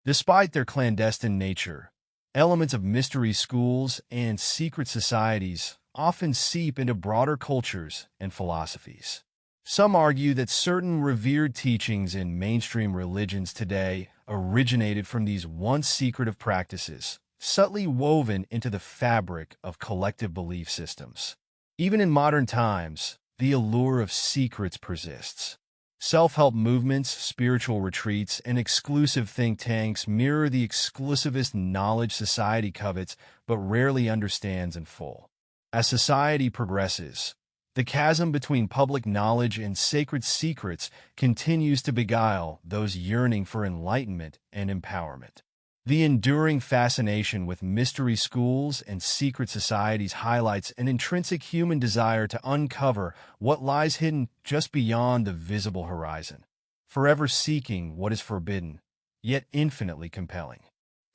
Despite their clandestine nature, elements of mystery schools and secret societies often seep into broader cultures and philosophies. Some argue that certain revered teachings in mainstream religions today originated from these once secretive practices, subtly woven into the fabric of collective belief systems. Even in modern times, the allure of secrets persists. Self-help movements, spiritual retreats, and exclusive think tanks mirror the exclusivist knowledge society covets but rarely understands in full. As society progresses, the chasm between public knowledge and sacred secrets continues to beguile those yearning for enlightenment and empowerment. The enduring fascination with mystery schools and secret societies highlights an intrinsic human desire to uncover what lies hidden just beyond the visible horizon, forever seeking what is forbidden, yet infinitely compelling.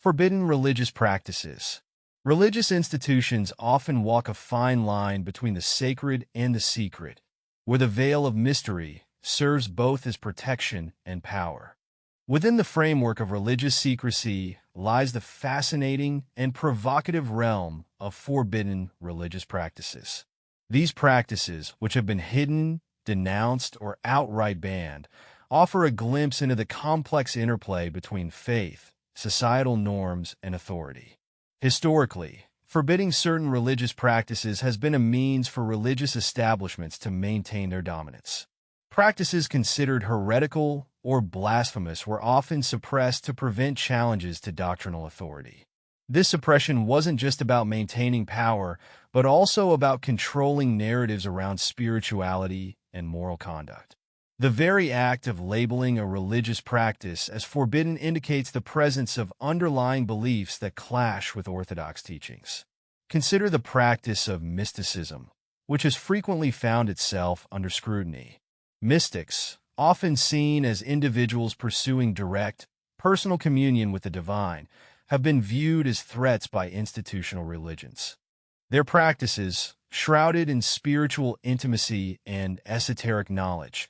Forbidden religious practices. Religious institutions often walk a fine line between the sacred and the secret, where the veil of mystery serves both as protection and power. Within the framework of religious secrecy lies the fascinating and provocative realm of forbidden religious practices. These practices, which have been hidden, denounced, or outright banned, offer a glimpse into the complex interplay between faith, societal norms, and authority. Historically, forbidding certain religious practices has been a means for religious establishments to maintain their dominance. Practices considered heretical or blasphemous were often suppressed to prevent challenges to doctrinal authority. This suppression wasn't just about maintaining power, but also about controlling narratives around spirituality and moral conduct. The very act of labeling a religious practice as forbidden indicates the presence of underlying beliefs that clash with orthodox teachings. Consider the practice of mysticism, which has frequently found itself under scrutiny. Mystics, often seen as individuals pursuing direct, personal communion with the divine, have been viewed as threats by institutional religions. Their practices, shrouded in spiritual intimacy and esoteric knowledge,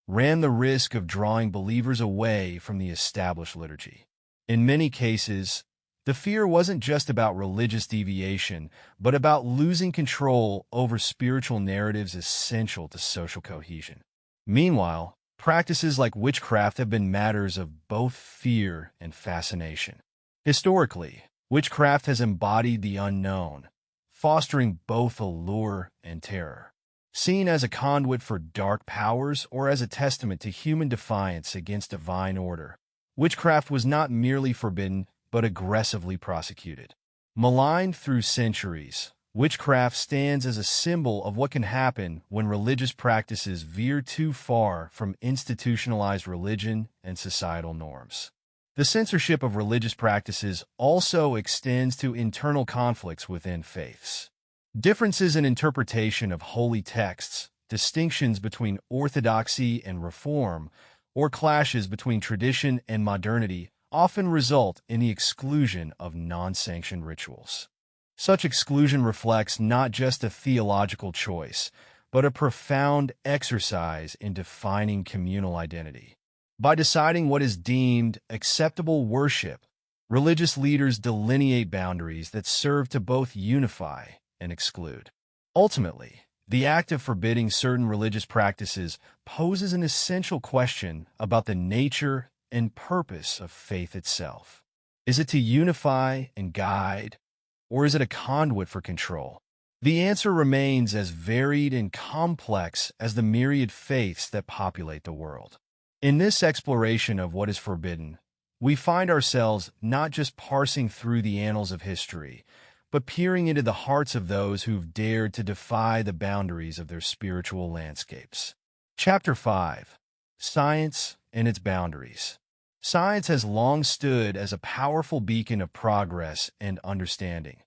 ran the risk of drawing believers away from the established liturgy. In many cases, the fear wasn't just about religious deviation, but about losing control over spiritual narratives essential to social cohesion. Meanwhile, practices like witchcraft have been matters of both fear and fascination. Historically, witchcraft has embodied the unknown, fostering both allure and terror. Seen as a conduit for dark powers or as a testament to human defiance against divine order, witchcraft was not merely forbidden but aggressively prosecuted. Maligned through centuries, witchcraft stands as a symbol of what can happen when religious practices veer too far from institutionalized religion and societal norms. The censorship of religious practices also extends to internal conflicts within faiths. Differences in interpretation of holy texts, distinctions between orthodoxy and reform, or clashes between tradition and modernity often result in the exclusion of non-sanctioned rituals. Such exclusion reflects not just a theological choice, but a profound exercise in defining communal identity. By deciding what is deemed acceptable worship, religious leaders delineate boundaries that serve to both unify and exclude. Ultimately, the act of forbidding certain religious practices poses an essential question about the nature and purpose of faith itself. Is it to unify and guide, or is it a conduit for control? The answer remains as varied and complex as the myriad faiths that populate the world. In this exploration of what is forbidden, we find ourselves not just parsing through the annals of history, but peering into the hearts of those who've dared to defy the boundaries of their spiritual landscapes. Chapter 5. Science and its Boundaries. Science has long stood as a powerful beacon of progress and understanding,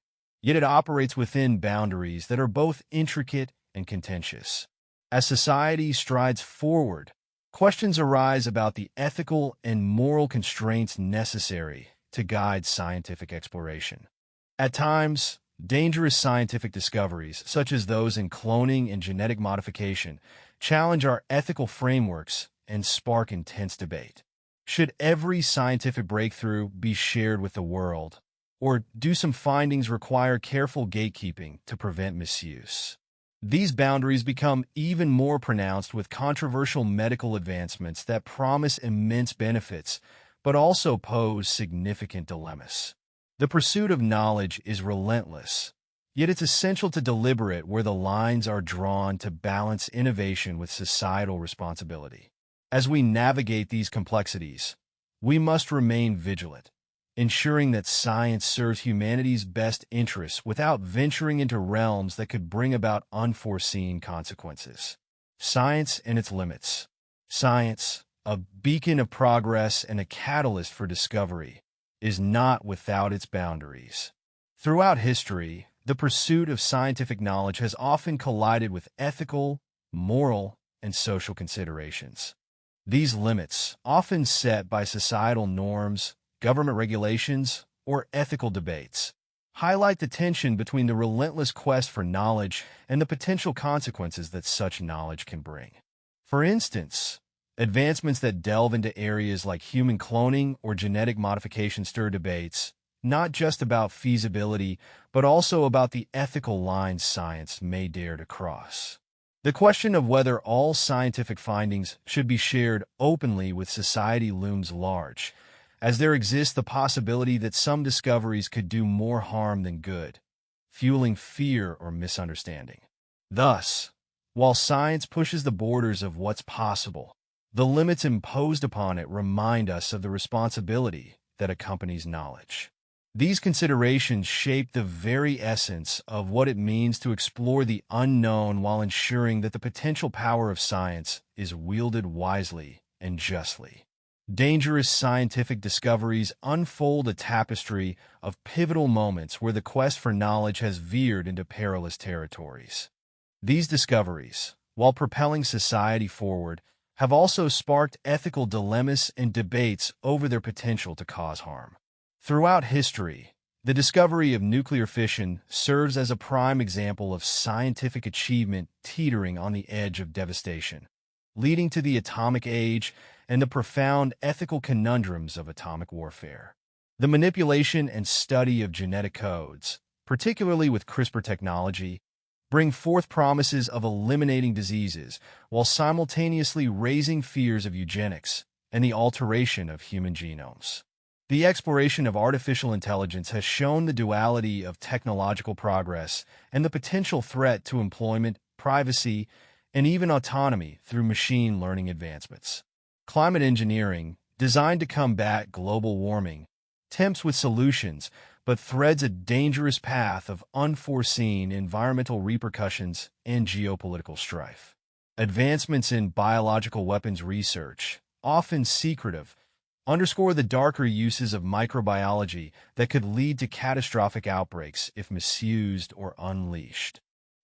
yet it operates within boundaries that are both intricate and contentious. As society strides forward, questions arise about the ethical and moral constraints necessary to guide scientific exploration. At times, dangerous scientific discoveries, such as those in cloning and genetic modification, challenge our ethical frameworks and spark intense debate. Should every scientific breakthrough be shared with the world, or do some findings require careful gatekeeping to prevent misuse? These boundaries become even more pronounced with controversial medical advancements that promise immense benefits, but also pose significant dilemmas. The pursuit of knowledge is relentless, yet it's essential to deliberate where the lines are drawn to balance innovation with societal responsibility. As we navigate these complexities, we must remain vigilant, ensuring that science serves humanity's best interests without venturing into realms that could bring about unforeseen consequences. Science and its limits. Science, a beacon of progress and a catalyst for discovery, is not without its boundaries. Throughout history, the pursuit of scientific knowledge has often collided with ethical, moral, and social considerations. These limits, often set by societal norms, government regulations, or ethical debates, highlight the tension between the relentless quest for knowledge and the potential consequences that such knowledge can bring. For instance, advancements that delve into areas like human cloning or genetic modification stir debates, not just about feasibility, but also about the ethical lines science may dare to cross. The question of whether all scientific findings should be shared openly with society looms large, as there exists the possibility that some discoveries could do more harm than good, fueling fear or misunderstanding. Thus, while science pushes the borders of what's possible, the limits imposed upon it remind us of the responsibility that accompanies knowledge. These considerations shape the very essence of what it means to explore the unknown while ensuring that the potential power of science is wielded wisely and justly. Dangerous scientific discoveries unfold a tapestry of pivotal moments where the quest for knowledge has veered into perilous territories. These discoveries, while propelling society forward, have also sparked ethical dilemmas and debates over their potential to cause harm. Throughout history, the discovery of nuclear fission serves as a prime example of scientific achievement teetering on the edge of devastation, leading to the atomic age and the profound ethical conundrums of atomic warfare. The manipulation and study of genetic codes, particularly with CRISPR technology, bring forth promises of eliminating diseases while simultaneously raising fears of eugenics and the alteration of human genomes. The exploration of artificial intelligence has shown the duality of technological progress and the potential threat to employment, privacy, and even autonomy through machine learning advancements. Climate engineering, designed to combat global warming, tempts with solutions but threads a dangerous path of unforeseen environmental repercussions and geopolitical strife. Advancements in biological weapons research, often secretive, underscore the darker uses of microbiology that could lead to catastrophic outbreaks if misused or unleashed.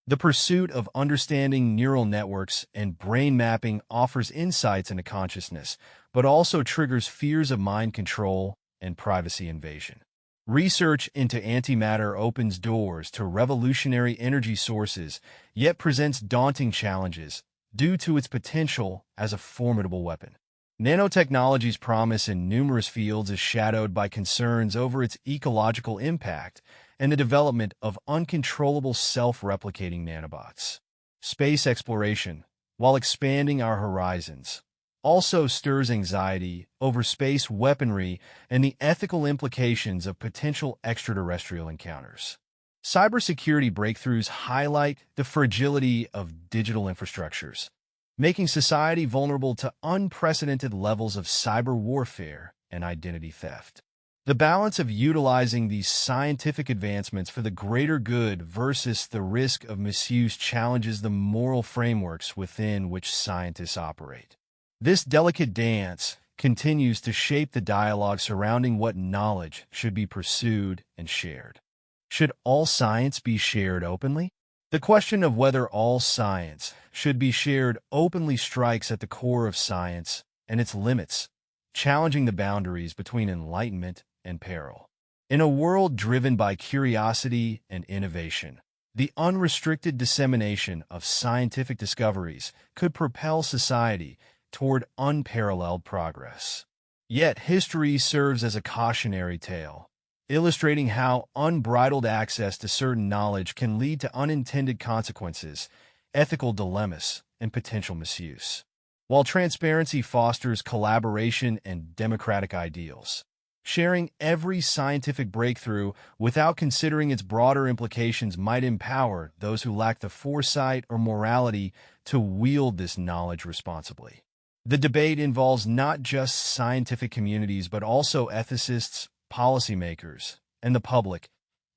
The pursuit of understanding neural networks and brain mapping offers insights into consciousness, but also triggers fears of mind control and privacy invasion. Research into antimatter opens doors to revolutionary energy sources, yet presents daunting challenges due to its potential as a formidable weapon. Nanotechnology's promise in numerous fields is shadowed by concerns over its ecological impact and the development of uncontrollable self-replicating nanobots. Space exploration, while expanding our horizons, also stirs anxiety over space weaponry and the ethical implications of potential extraterrestrial encounters. Cybersecurity breakthroughs highlight the fragility of digital infrastructures, making society vulnerable to unprecedented levels of cyber warfare and identity theft. The balance of utilizing these scientific advancements for the greater good versus the risk of misuse challenges the moral frameworks within which scientists operate. This delicate dance continues to shape the dialogue surrounding what knowledge should be pursued and shared. Should all science be shared openly? The question of whether all science should be shared openly strikes at the core of science and its limits, challenging the boundaries between enlightenment and peril. In a world driven by curiosity and innovation, the unrestricted dissemination of scientific discoveries could propel society, toward unparalleled progress. Yet history serves as a cautionary tale, illustrating how unbridled access to certain knowledge can lead to unintended consequences, ethical dilemmas, and potential misuse. While transparency fosters collaboration and democratic ideals, sharing every scientific breakthrough without considering its broader implications might empower those who lack the foresight or morality to wield this knowledge responsibly. The debate involves not just scientific communities but also ethicists, policymakers, and the public,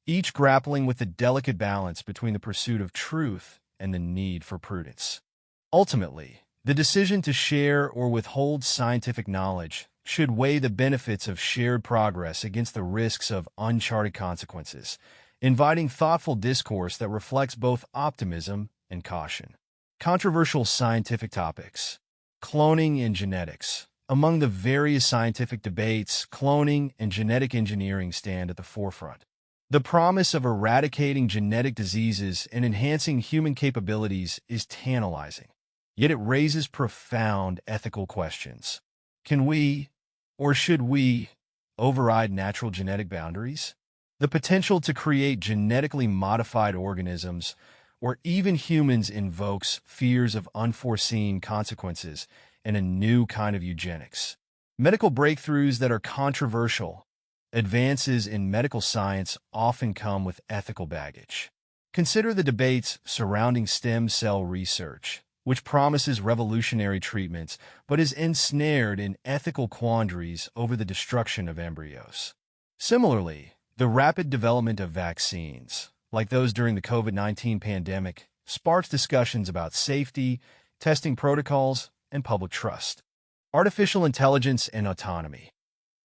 each grappling with the delicate balance between the pursuit of truth and the need for prudence. Ultimately, the decision to share or withhold scientific knowledge should weigh the benefits of shared progress against the risks of uncharted consequences, inviting thoughtful discourse that reflects both optimism and caution. Controversial scientific topics. Cloning and genetics. Among the various scientific debates, cloning and genetic engineering stand at the forefront. The promise of eradicating genetic diseases and enhancing human capabilities is tantalizing, yet it raises profound ethical questions. Can we, or should we, override natural genetic boundaries? The potential to create genetically modified organisms, or even humans, invokes fears of unforeseen consequences and a new kind of eugenics. Medical breakthroughs that are controversial. Advances in medical science often come with ethical baggage. Consider the debates surrounding stem cell research, which promises revolutionary treatments but is ensnared in ethical quandaries over the destruction of embryos. Similarly, the rapid development of vaccines, like those during the COVID-19 pandemic, sparks discussions about safety, testing protocols, and public trust. Artificial intelligence and autonomy.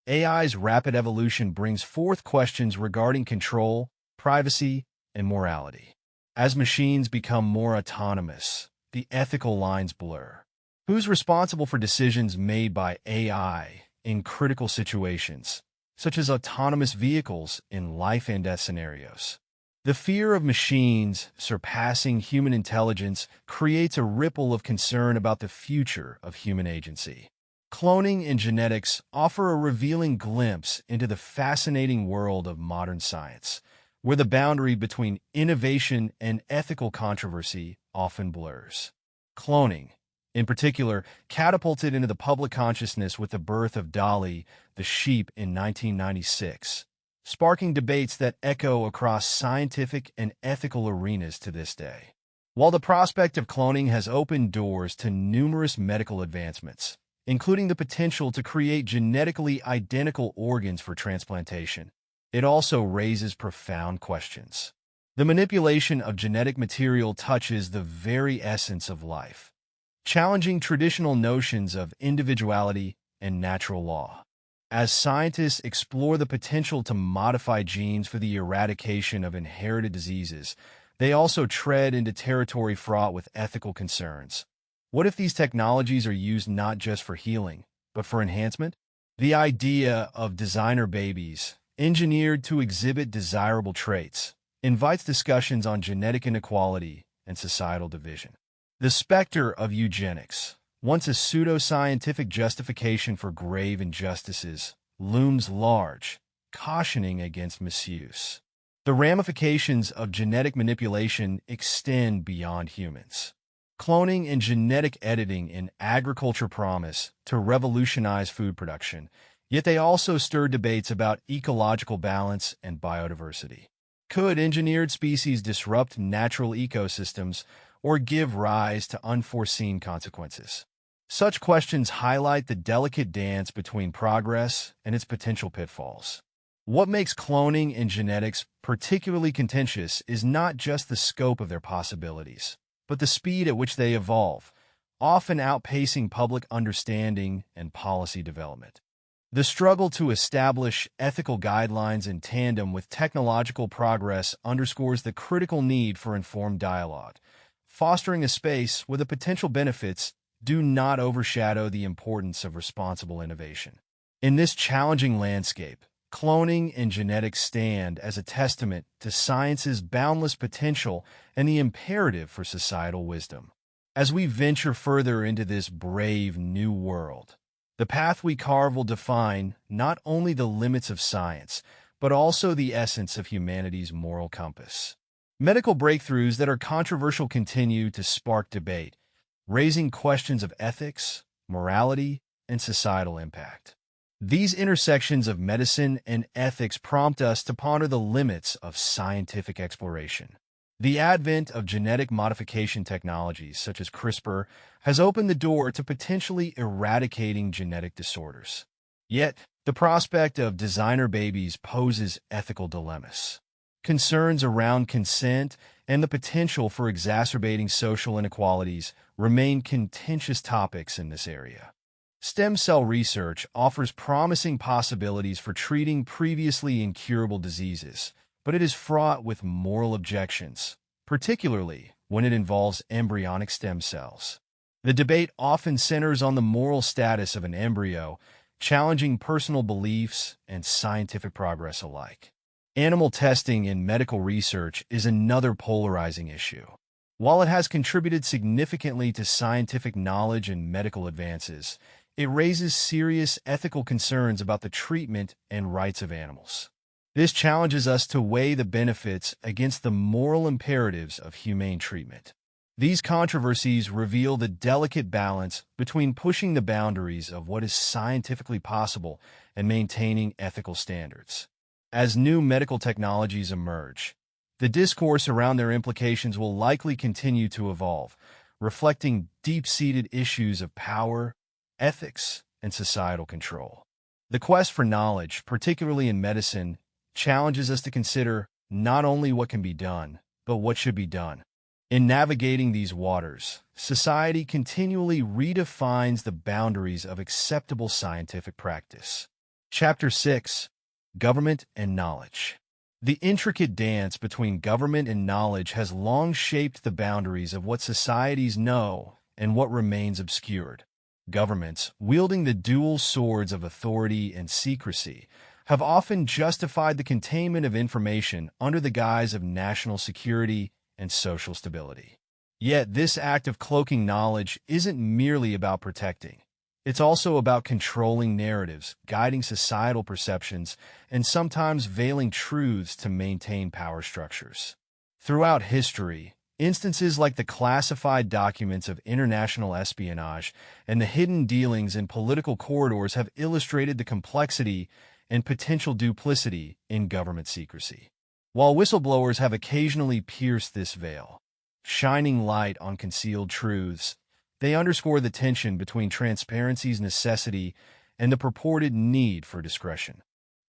AI's rapid evolution brings forth questions regarding control, privacy, and morality. As machines become more autonomous, the ethical lines blur. Who's responsible for decisions made by AI in critical situations, such as autonomous vehicles in life and death scenarios? The fear of machines surpassing human intelligence creates a ripple of concern about the future of human agency. Cloning and genetics offer a revealing glimpse into the fascinating world of modern science, where the boundary between innovation and ethical controversy often blurs. Cloning, in particular, catapulted into the public consciousness with the birth of Dolly the sheep in 1996, sparking debates that echo across scientific and ethical arenas to this day. While the prospect of cloning has opened doors to numerous medical advancements, including the potential to create genetically identical organs for transplantation, it also raises profound questions. The manipulation of genetic material touches the very essence of life, challenging traditional notions of individuality and natural law. As scientists explore the potential to modify genes for the eradication of inherited diseases, they also tread into territory fraught with ethical concerns. What if these technologies are used not just for healing, but for enhancement? The idea of designer babies, engineered to exhibit desirable traits, invites discussions on genetic inequality and societal division. The specter of eugenics, once a pseudoscientific justification for grave injustices, looms large, cautioning against misuse. The ramifications of genetic manipulation extend beyond humans. Cloning and genetic editing in agriculture promise to revolutionize food production, yet they also stir debates about ecological balance and biodiversity. Could engineered species disrupt natural ecosystems or give rise to unforeseen consequences? Such questions highlight the delicate dance between progress and its potential pitfalls. What makes cloning and genetics particularly contentious is not just the scope of their possibilities, but the speed at which they evolve, often outpacing public understanding and policy development. The struggle to establish ethical guidelines in tandem with technological progress underscores the critical need for informed dialogue, fostering a space where the potential benefits do not overshadow the importance of responsible innovation. In this challenging landscape, cloning and genetics stand as a testament to science's boundless potential and the imperative for societal wisdom. As we venture further into this brave new world, the path we carve will define not only the limits of science, but also the essence of humanity's moral compass. Medical breakthroughs that are controversial continue to spark debate, raising questions of ethics, morality, and societal impact. These intersections of medicine and ethics prompt us to ponder the limits of scientific exploration. The advent of genetic modification technologies such as CRISPR has opened the door to potentially eradicating genetic disorders. Yet, the prospect of designer babies poses ethical dilemmas. Concerns around consent and the potential for exacerbating social inequalities remain contentious topics in this area. Stem cell research offers promising possibilities for treating previously incurable diseases, but it is fraught with moral objections, particularly when it involves embryonic stem cells. The debate often centers on the moral status of an embryo, challenging personal beliefs and scientific progress alike. Animal testing in medical research is another polarizing issue. While it has contributed significantly to scientific knowledge and medical advances, it raises serious ethical concerns about the treatment and rights of animals. This challenges us to weigh the benefits against the moral imperatives of humane treatment. These controversies reveal the delicate balance between pushing the boundaries of what is scientifically possible and maintaining ethical standards. As new medical technologies emerge, the discourse around their implications will likely continue to evolve, reflecting deep-seated issues of power, ethics, and societal control. The quest for knowledge, particularly in medicine, challenges us to consider not only what can be done, but what should be done. In navigating these waters, society continually redefines the boundaries of acceptable scientific practice. Chapter 6: Government and Knowledge. The intricate dance between government and knowledge has long shaped the boundaries of what societies know and what remains obscured. Governments, wielding the dual swords of authority and secrecy, have often justified the containment of information under the guise of national security and social stability. Yet this act of cloaking knowledge isn't merely about protecting. It's also about controlling narratives, guiding societal perceptions, and sometimes veiling truths to maintain power structures. Throughout history, instances like the classified documents of international espionage and the hidden dealings in political corridors have illustrated the complexity and potential duplicity in government secrecy. While whistleblowers have occasionally pierced this veil, shining light on concealed truths, they underscore the tension between transparency's necessity and the purported need for discretion.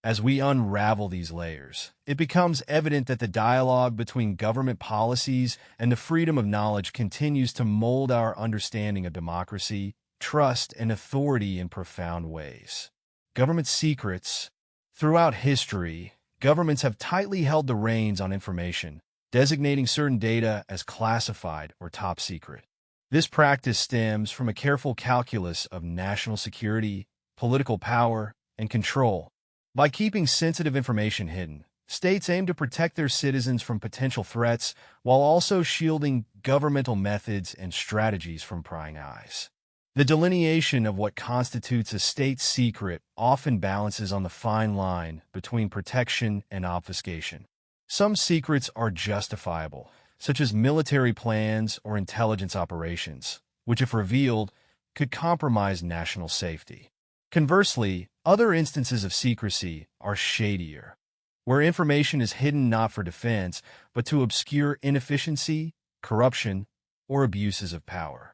As we unravel these layers, it becomes evident that the dialogue between government policies and the freedom of knowledge continues to mold our understanding of democracy, trust, and authority in profound ways. Government secrets. Throughout history, governments have tightly held the reins on information, designating certain data as classified or top secret. This practice stems from a careful calculus of national security, political power, and control. By keeping sensitive information hidden, states aim to protect their citizens from potential threats while also shielding governmental methods and strategies from prying eyes. The delineation of what constitutes a state secret often balances on the fine line between protection and obfuscation. Some secrets are justifiable, such as military plans or intelligence operations, which, if revealed, could compromise national safety. Conversely, other instances of secrecy are shadier, where information is hidden not for defense, but to obscure inefficiency, corruption, or abuses of power.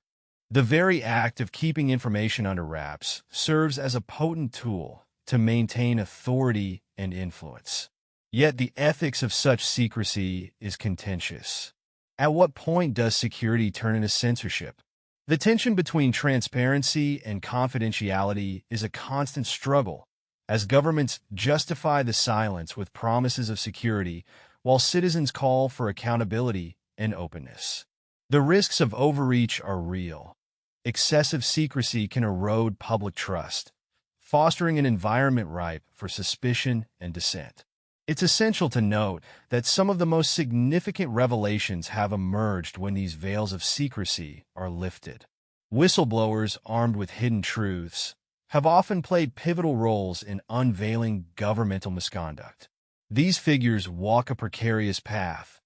The very act of keeping information under wraps serves as a potent tool to maintain authority and influence. Yet the ethics of such secrecy is contentious. At what point does security turn into censorship? The tension between transparency and confidentiality is a constant struggle, as governments justify the silence with promises of security while citizens call for accountability and openness. The risks of overreach are real. Excessive secrecy can erode public trust, fostering an environment ripe for suspicion and dissent. It's essential to note that some of the most significant revelations have emerged when these veils of secrecy are lifted. Whistleblowers armed with hidden truths have often played pivotal roles in unveiling governmental misconduct. These figures walk a precarious path,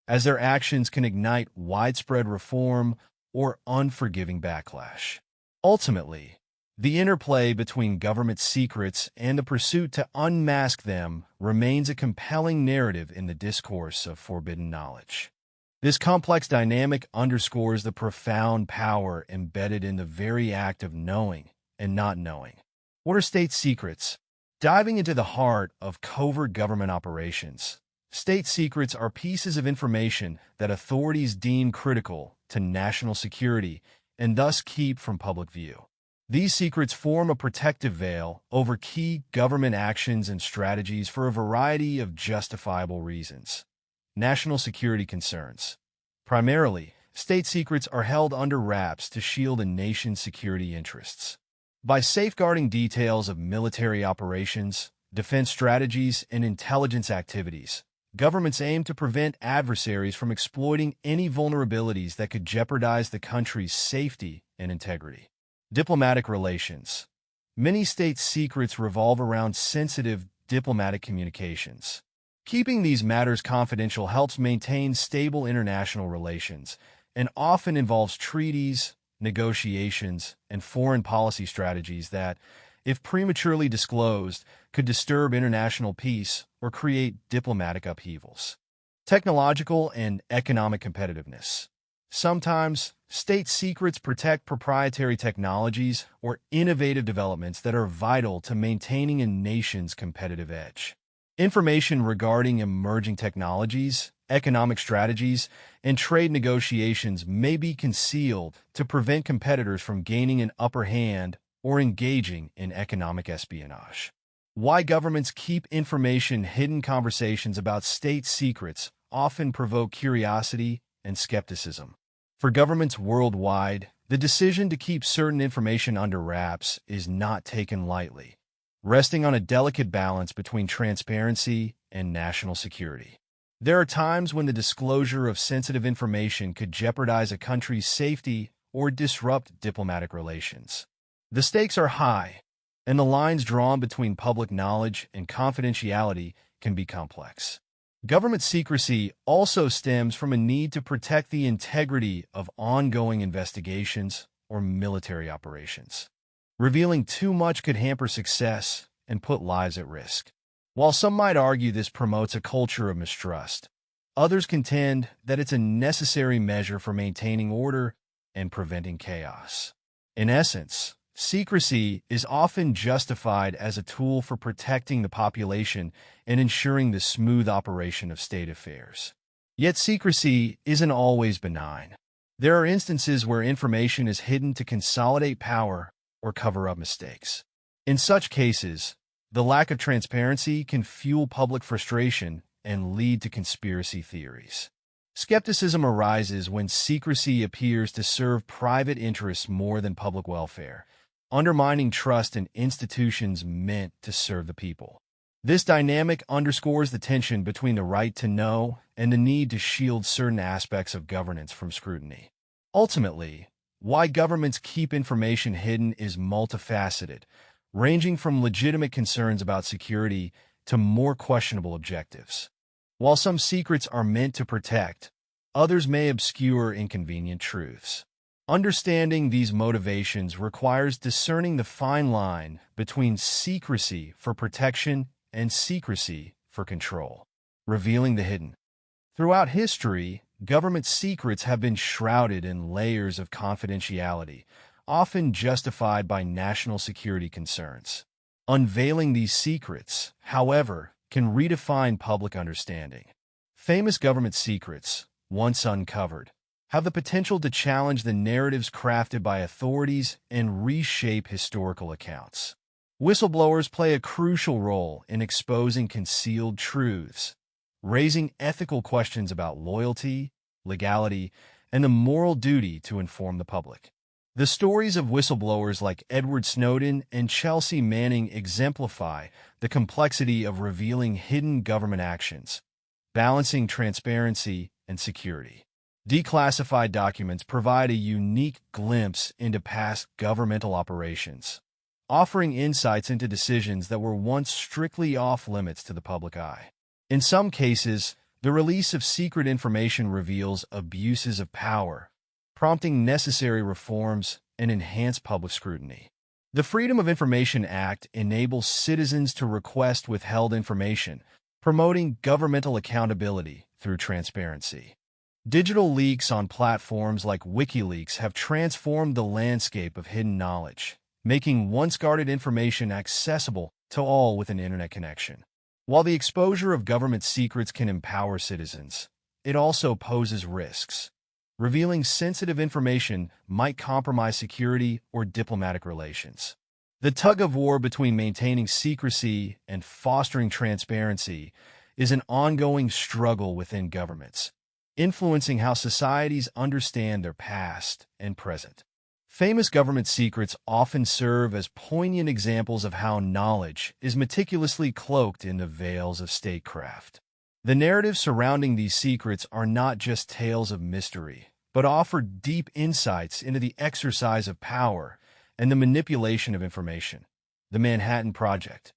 as their actions can ignite widespread reform or unforgiving backlash. Ultimately, the interplay between government secrets and the pursuit to unmask them remains a compelling narrative in the discourse of forbidden knowledge. This complex dynamic underscores the profound power embedded in the very act of knowing and not knowing. What are state secrets? Diving into the heart of covert government operations, state secrets are pieces of information that authorities deem critical to national security and thus keep from public view. These secrets form a protective veil over key government actions and strategies for a variety of justifiable reasons. National security concerns. Primarily, state secrets are held under wraps to shield a nation's security interests. By safeguarding details of military operations, defense strategies, and intelligence activities, governments aim to prevent adversaries from exploiting any vulnerabilities that could jeopardize the country's safety and integrity. Diplomatic relations. Many state secrets revolve around sensitive diplomatic communications. Keeping these matters confidential helps maintain stable international relations and often involves treaties, negotiations, and foreign policy strategies that, if prematurely disclosed, could disturb international peace or create diplomatic upheavals. Technological and economic competitiveness. Sometimes, state secrets protect proprietary technologies or innovative developments that are vital to maintaining a nation's competitive edge. Information regarding emerging technologies, economic strategies, and trade negotiations may be concealed to prevent competitors from gaining an upper hand or engaging in economic espionage. Why governments keep information hidden? Conversations about state secrets often provoke curiosity and skepticism. For governments worldwide, the decision to keep certain information under wraps is not taken lightly, resting on a delicate balance between transparency and national security. There are times when the disclosure of sensitive information could jeopardize a country's safety or disrupt diplomatic relations. The stakes are high, and the lines drawn between public knowledge and confidentiality can be complex. Government secrecy also stems from a need to protect the integrity of ongoing investigations or military operations. Revealing too much could hamper success and put lives at risk. While some might argue this promotes a culture of mistrust, others contend that it's a necessary measure for maintaining order and preventing chaos. In essence, secrecy is often justified as a tool for protecting the population and ensuring the smooth operation of state affairs. Yet secrecy isn't always benign. There are instances where information is hidden to consolidate power or cover up mistakes. In such cases, the lack of transparency can fuel public frustration and lead to conspiracy theories. Skepticism arises when secrecy appears to serve private interests more than public welfare, undermining trust in institutions meant to serve the people. This dynamic underscores the tension between the right to know and the need to shield certain aspects of governance from scrutiny. Ultimately, why governments keep information hidden is multifaceted, ranging from legitimate concerns about security to more questionable objectives. While some secrets are meant to protect, others may obscure inconvenient truths. Understanding these motivations requires discerning the fine line between secrecy for protection and secrecy for control. Revealing the hidden. Throughout history, government secrets have been shrouded in layers of confidentiality, often justified by national security concerns. Unveiling these secrets, however, can redefine public understanding. Famous government secrets, once uncovered, have the potential to challenge the narratives crafted by authorities and reshape historical accounts. Whistleblowers play a crucial role in exposing concealed truths, raising ethical questions about loyalty, legality, and the moral duty to inform the public. The stories of whistleblowers like Edward Snowden and Chelsea Manning exemplify the complexity of revealing hidden government actions, balancing transparency and security. Declassified documents provide a unique glimpse into past governmental operations, offering insights into decisions that were once strictly off-limits to the public eye. In some cases, the release of secret information reveals abuses of power, prompting necessary reforms and enhanced public scrutiny. The Freedom of Information Act enables citizens to request withheld information, promoting governmental accountability through transparency. Digital leaks on platforms like WikiLeaks have transformed the landscape of hidden knowledge, making once guarded information accessible to all with an internet connection. While the exposure of government secrets can empower citizens, it also poses risks. Revealing sensitive information might compromise security or diplomatic relations. The tug-of-war between maintaining secrecy and fostering transparency is an ongoing struggle within governments, influencing how societies understand their past and present. Famous government secrets often serve as poignant examples of how knowledge is meticulously cloaked in the veils of statecraft. The narratives surrounding these secrets are not just tales of mystery, but offer deep insights into the exercise of power and the manipulation of information. The Manhattan Project,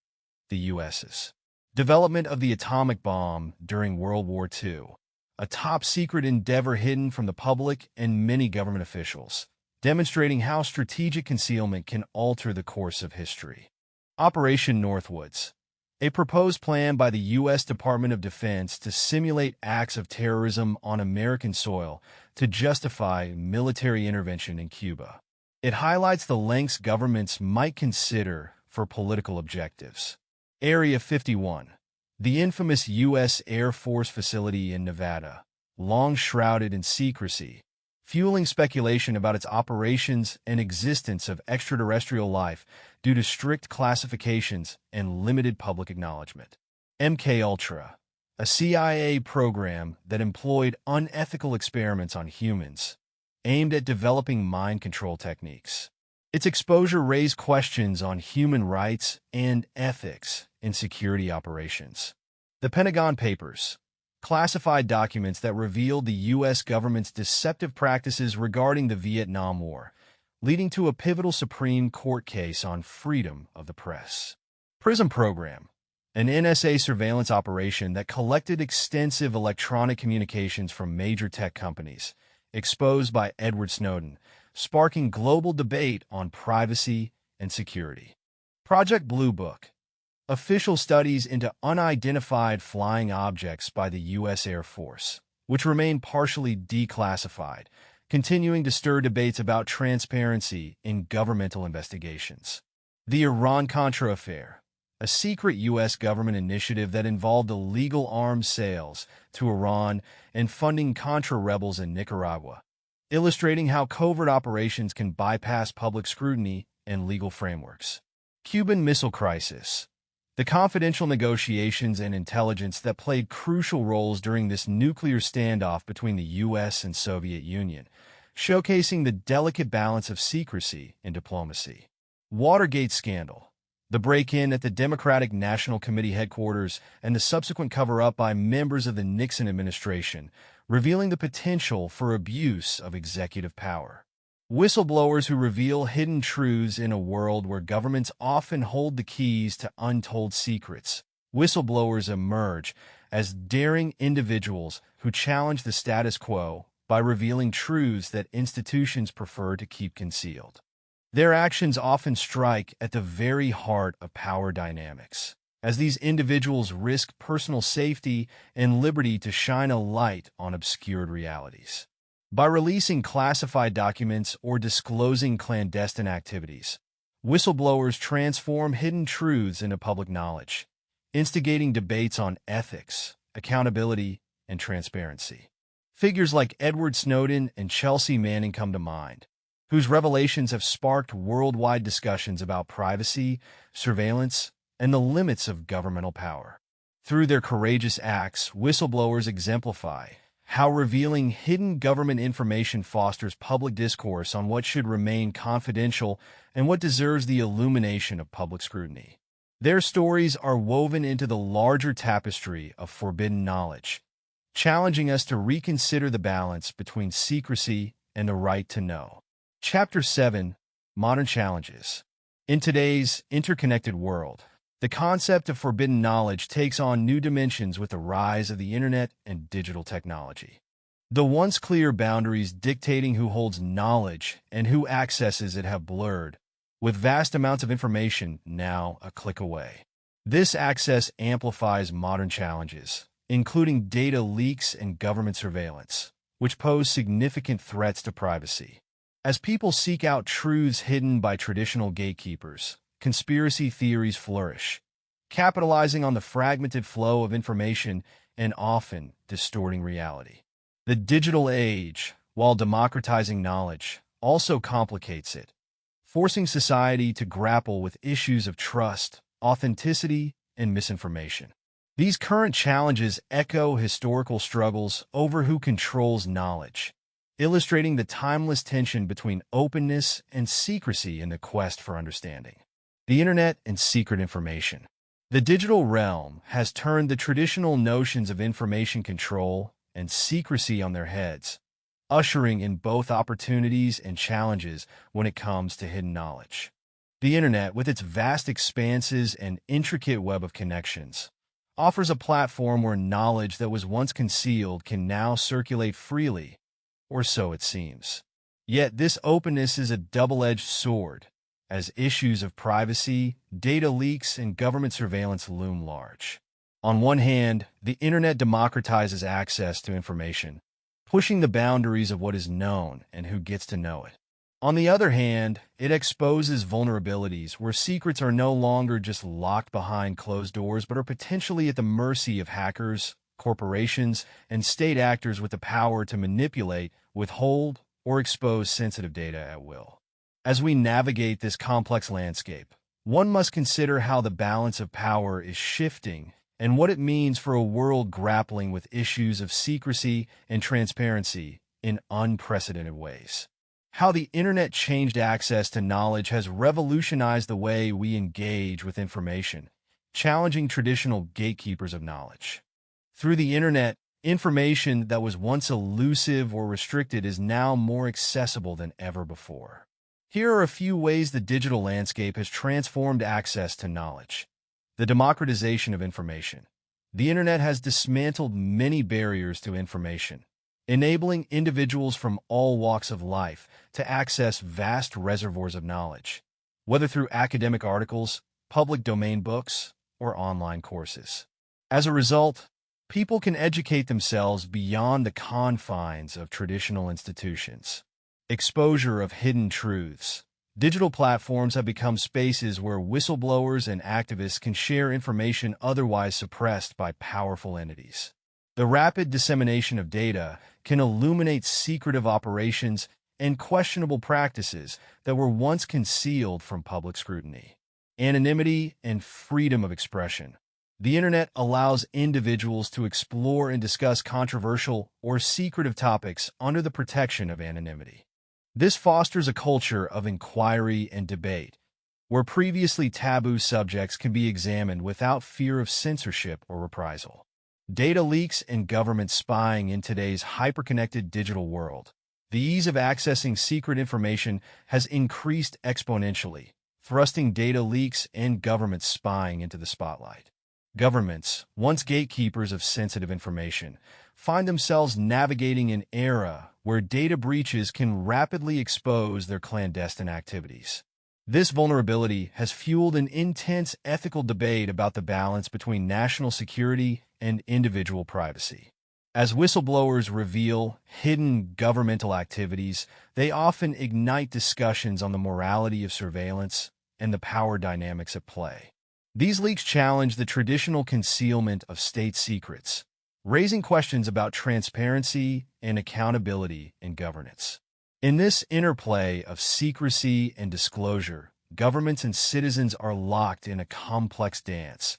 the U.S.'s development of the atomic bomb during World War II, a top-secret endeavor hidden from the public and many government officials, demonstrating how strategic concealment can alter the course of history. Operation Northwoods, a proposed plan by the U.S. Department of Defense to simulate acts of terrorism on American soil to justify military intervention in Cuba. It highlights the lengths governments might consider for political objectives. Area 51, the infamous U.S. Air Force facility in Nevada, long shrouded in secrecy, fueling speculation about its operations and existence of extraterrestrial life due to strict classifications and limited public acknowledgement. MKUltra, a CIA program that employed unethical experiments on humans, aimed at developing mind control techniques. Its exposure raised questions on human rights and ethics in security operations. The Pentagon Papers, classified documents that revealed the U.S. government's deceptive practices regarding the Vietnam War, leading to a pivotal Supreme Court case on freedom of the press. PRISM Program, an NSA surveillance operation that collected extensive electronic communications from major tech companies, exposed by Edward Snowden, sparking global debate on privacy and security. Project Blue Book, official studies into unidentified flying objects by the U.S. Air Force, which remain partially declassified, continuing to stir debates about transparency in governmental investigations. The Iran-Contra Affair, a secret U.S. government initiative that involved illegal arms sales to Iran and funding Contra rebels in Nicaragua, illustrating how covert operations can bypass public scrutiny and legal frameworks. Cuban Missile Crisis, the confidential negotiations and intelligence that played crucial roles during this nuclear standoff between the U.S. and Soviet Union, showcasing the delicate balance of secrecy and diplomacy. Watergate Scandal, the break-in at the Democratic National Committee headquarters and the subsequent cover-up by members of the Nixon administration, revealing the potential for abuse of executive power. Whistleblowers who reveal hidden truths in a world where governments often hold the keys to untold secrets. Whistleblowers emerge as daring individuals who challenge the status quo by revealing truths that institutions prefer to keep concealed. Their actions often strike at the very heart of power dynamics, as these individuals risk personal safety and liberty to shine a light on obscured realities. By releasing classified documents or disclosing clandestine activities, whistleblowers transform hidden truths into public knowledge, instigating debates on ethics, accountability, and transparency. Figures like Edward Snowden and Chelsea Manning come to mind, whose revelations have sparked worldwide discussions about privacy, surveillance, and the limits of governmental power. Through their courageous acts, whistleblowers exemplify how revealing hidden government information fosters public discourse on what should remain confidential and what deserves the illumination of public scrutiny. Their stories are woven into the larger tapestry of forbidden knowledge, challenging us to reconsider the balance between secrecy and the right to know. Chapter 7: Modern Challenges. In today's interconnected world, the concept of forbidden knowledge takes on new dimensions with the rise of the internet and digital technology. The once clear boundaries dictating who holds knowledge and who accesses it have blurred, with vast amounts of information now a click away. This access amplifies modern challenges, including data leaks and government surveillance, which pose significant threats to privacy. As people seek out truths hidden by traditional gatekeepers, conspiracy theories flourish, capitalizing on the fragmented flow of information and often distorting reality. The digital age, while democratizing knowledge, also complicates it, forcing society to grapple with issues of trust, authenticity, and misinformation. These current challenges echo historical struggles over who controls knowledge, illustrating the timeless tension between openness and secrecy in the quest for understanding. The internet and secret information. The digital realm has turned the traditional notions of information control and secrecy on their heads, ushering in both opportunities and challenges when it comes to hidden knowledge. The internet, with its vast expanses and intricate web of connections, offers a platform where knowledge that was once concealed can now circulate freely, or so it seems. Yet this openness is a double-edged sword, as issues of privacy, data leaks, and government surveillance loom large. On one hand, the internet democratizes access to information, pushing the boundaries of what is known and who gets to know it. On the other hand, it exposes vulnerabilities where secrets are no longer just locked behind closed doors but are potentially at the mercy of hackers, corporations, and state actors with the power to manipulate, withhold, or expose sensitive data at will. As we navigate this complex landscape, one must consider how the balance of power is shifting and what it means for a world grappling with issues of secrecy and transparency in unprecedented ways. How the internet changed access to knowledge has revolutionized the way we engage with information, challenging traditional gatekeepers of knowledge. Through the internet, information that was once elusive or restricted is now more accessible than ever before. Here are a few ways the digital landscape has transformed access to knowledge. The democratization of information. The internet has dismantled many barriers to information, enabling individuals from all walks of life to access vast reservoirs of knowledge, whether through academic articles, public domain books, or online courses. As a result, people can educate themselves beyond the confines of traditional institutions. Exposure of hidden truths. Digital platforms have become spaces where whistleblowers and activists can share information otherwise suppressed by powerful entities. The rapid dissemination of data can illuminate secretive operations and questionable practices that were once concealed from public scrutiny. Anonymity and freedom of expression. The internet allows individuals to explore and discuss controversial or secretive topics under the protection of anonymity. This fosters a culture of inquiry and debate, where previously taboo subjects can be examined without fear of censorship or reprisal. Data leaks and government spying in today's hyperconnected digital world. The ease of accessing secret information has increased exponentially, thrusting data leaks and government spying into the spotlight. Governments, once gatekeepers of sensitive information, find themselves navigating an era where data breaches can rapidly expose their clandestine activities. This vulnerability has fueled an intense ethical debate about the balance between national security and individual privacy. As whistleblowers reveal hidden governmental activities, they often ignite discussions on the morality of surveillance and the power dynamics at play. These leaks challenge the traditional concealment of state secrets, raising questions about transparency and accountability in governance. In this interplay of secrecy and disclosure, governments and citizens are locked in a complex dance,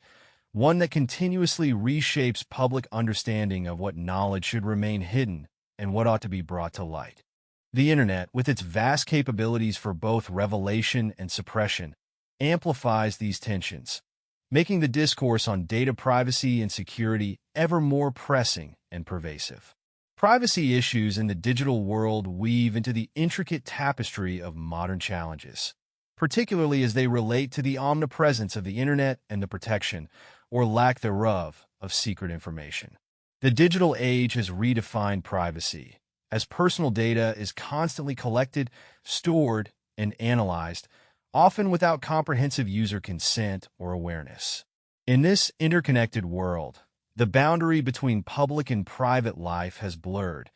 one that continuously reshapes public understanding of what knowledge should remain hidden and what ought to be brought to light. The Internet, with its vast capabilities for both revelation and suppression, amplifies these tensions, making the discourse on data privacy and security ever more pressing and pervasive. Privacy issues in the digital world weave into the intricate tapestry of modern challenges, particularly as they relate to the omnipresence of the Internet and the protection, or lack thereof, of secret information. The digital age has redefined privacy, as personal data is constantly collected, stored, and analyzed, often without comprehensive user consent or awareness. In this interconnected world, the boundary between public and private life has blurred,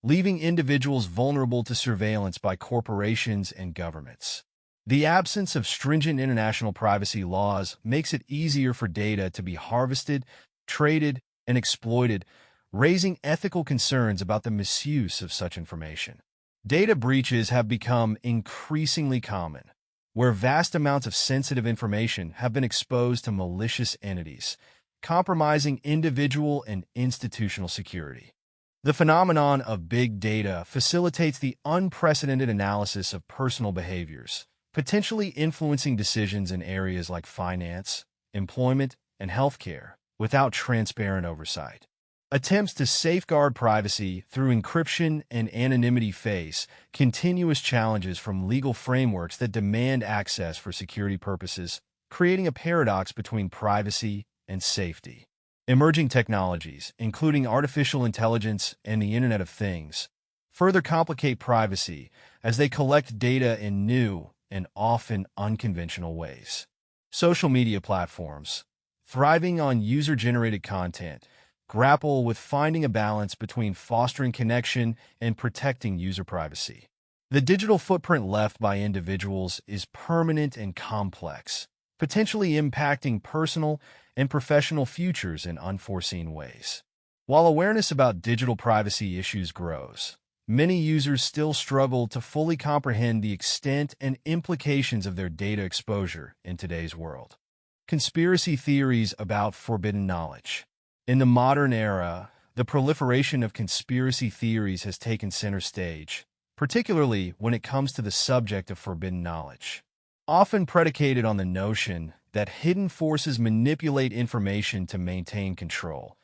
leaving individuals vulnerable to surveillance by corporations and governments. The absence of stringent international privacy laws makes it easier for data to be harvested, traded, and exploited, raising ethical concerns about the misuse of such information. Data breaches have become increasingly common, where vast amounts of sensitive information have been exposed to malicious entities, compromising individual and institutional security. The phenomenon of big data facilitates the unprecedented analysis of personal behaviors, potentially influencing decisions in areas like finance, employment, and healthcare, without transparent oversight. Attempts to safeguard privacy through encryption and anonymity face continuous challenges from legal frameworks that demand access for security purposes, creating a paradox between privacy and safety. Emerging technologies, including artificial intelligence and the Internet of Things, further complicate privacy as they collect data in new and often unconventional ways. Social media platforms, thriving on user-generated content, grapple with finding a balance between fostering connection and protecting user privacy. The digital footprint left by individuals is permanent and complex, potentially impacting personal and professional futures in unforeseen ways. While awareness about digital privacy issues grows, many users still struggle to fully comprehend the extent and implications of their data exposure in today's world. Conspiracy theories about forbidden knowledge. In the modern era, the proliferation of conspiracy theories has taken center stage, particularly when it comes to the subject of forbidden knowledge. Often predicated on the notion that hidden forces manipulate information to maintain control,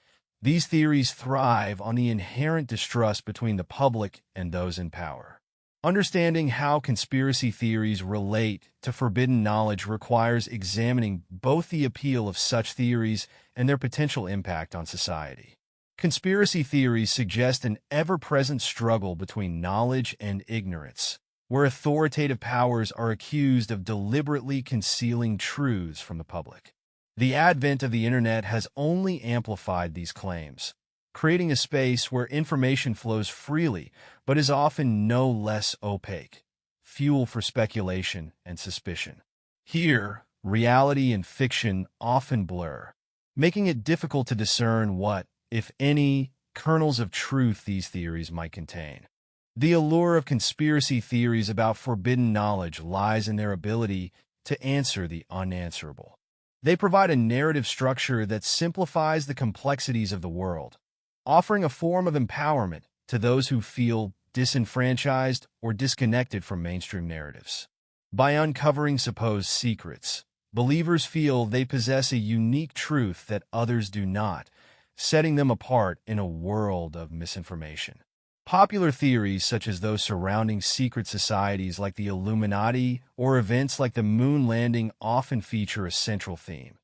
these theories thrive on the inherent distrust between the public and those in power. Understanding how conspiracy theories relate to forbidden knowledge requires examining both the appeal of such theories and their potential impact on society. Conspiracy theories suggest an ever-present struggle between knowledge and ignorance, where authoritative powers are accused of deliberately concealing truths from the public. The advent of the Internet has only amplified these claims, creating a space where information flows freely but is often no less opaque, fuel for speculation and suspicion. Here, reality and fiction often blur, making it difficult to discern what, if any, kernels of truth these theories might contain. The allure of conspiracy theories about forbidden knowledge lies in their ability to answer the unanswerable. They provide a narrative structure that simplifies the complexities of the world, offering a form of empowerment to those who feel disenfranchised or disconnected from mainstream narratives. By uncovering supposed secrets, believers feel they possess a unique truth that others do not, setting them apart in a world of misinformation. Popular theories such as those surrounding secret societies like the Illuminati or events like the moon landing often feature a central theme: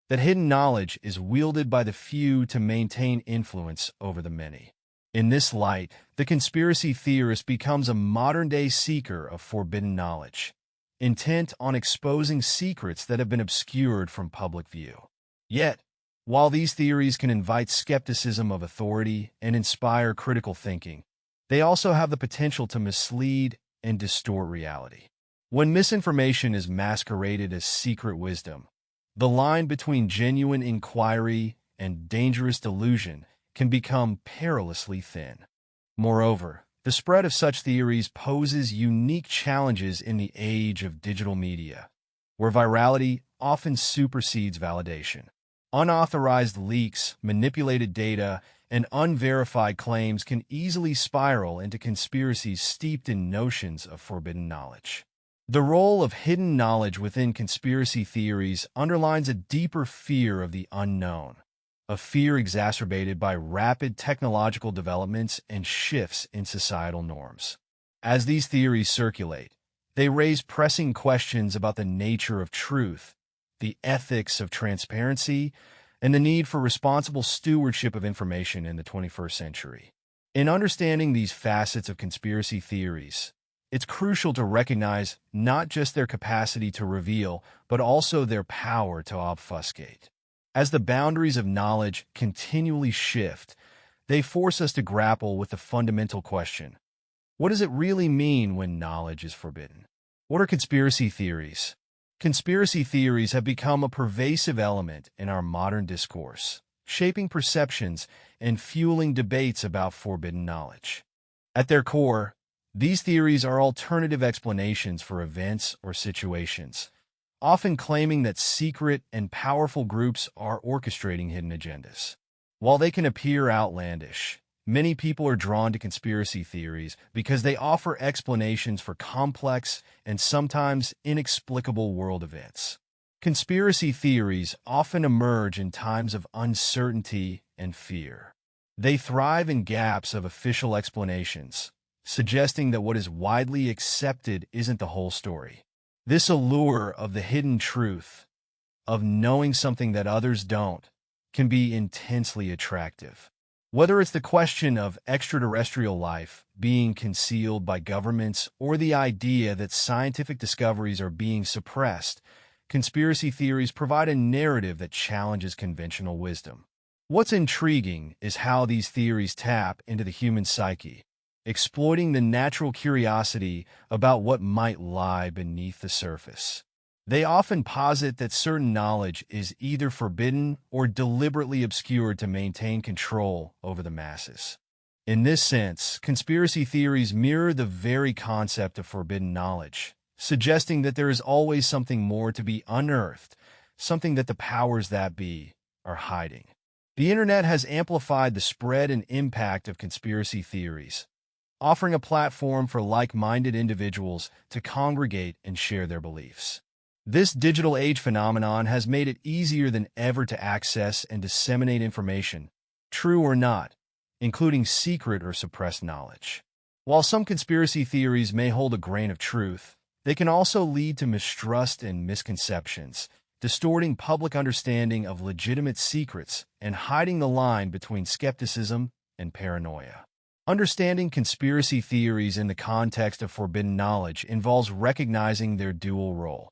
that hidden knowledge is wielded by the few to maintain influence over the many. In this light, the conspiracy theorist becomes a modern-day seeker of forbidden knowledge, intent on exposing secrets that have been obscured from public view. Yet, while these theories can invite skepticism of authority and inspire critical thinking, they also have the potential to mislead and distort reality. When misinformation is masqueraded as secret wisdom, the line between genuine inquiry and dangerous delusion can become perilously thin. Moreover, the spread of such theories poses unique challenges in the age of digital media, where virality often supersedes validation. Unauthorized leaks, manipulated data, and unverified claims can easily spiral into conspiracies steeped in notions of forbidden knowledge. The role of hidden knowledge within conspiracy theories underlines a deeper fear of the unknown, a fear exacerbated by rapid technological developments and shifts in societal norms. As these theories circulate, they raise pressing questions about the nature of truth, the ethics of transparency, and the need for responsible stewardship of information in the 21st century. In understanding these facets of conspiracy theories, it's crucial to recognize not just their capacity to reveal, but also their power to obfuscate. As the boundaries of knowledge continually shift, they force us to grapple with the fundamental question: what does it really mean when knowledge is forbidden? What are conspiracy theories? Conspiracy theories have become a pervasive element in our modern discourse, shaping perceptions and fueling debates about forbidden knowledge. At their core, these theories are alternative explanations for events or situations, often claiming that secret and powerful groups are orchestrating hidden agendas. While they can appear outlandish, many people are drawn to conspiracy theories because they offer explanations for complex and sometimes inexplicable world events. Conspiracy theories often emerge in times of uncertainty and fear. They thrive in gaps of official explanations, suggesting that what is widely accepted isn't the whole story. This allure of the hidden truth, of knowing something that others don't, can be intensely attractive. Whether it's the question of extraterrestrial life being concealed by governments or the idea that scientific discoveries are being suppressed, conspiracy theories provide a narrative that challenges conventional wisdom. What's intriguing is how these theories tap into the human psyche, exploiting the natural curiosity about what might lie beneath the surface. They often posit that certain knowledge is either forbidden or deliberately obscured to maintain control over the masses. In this sense, conspiracy theories mirror the very concept of forbidden knowledge, suggesting that there is always something more to be unearthed, something that the powers that be are hiding. The internet has amplified the spread and impact of conspiracy theories, offering a platform for like-minded individuals to congregate and share their beliefs. This digital age phenomenon has made it easier than ever to access and disseminate information, true or not, including secret or suppressed knowledge. While some conspiracy theories may hold a grain of truth, they can also lead to mistrust and misconceptions, distorting public understanding of legitimate secrets and hiding the line between skepticism and paranoia. Understanding conspiracy theories in the context of forbidden knowledge involves recognizing their dual role.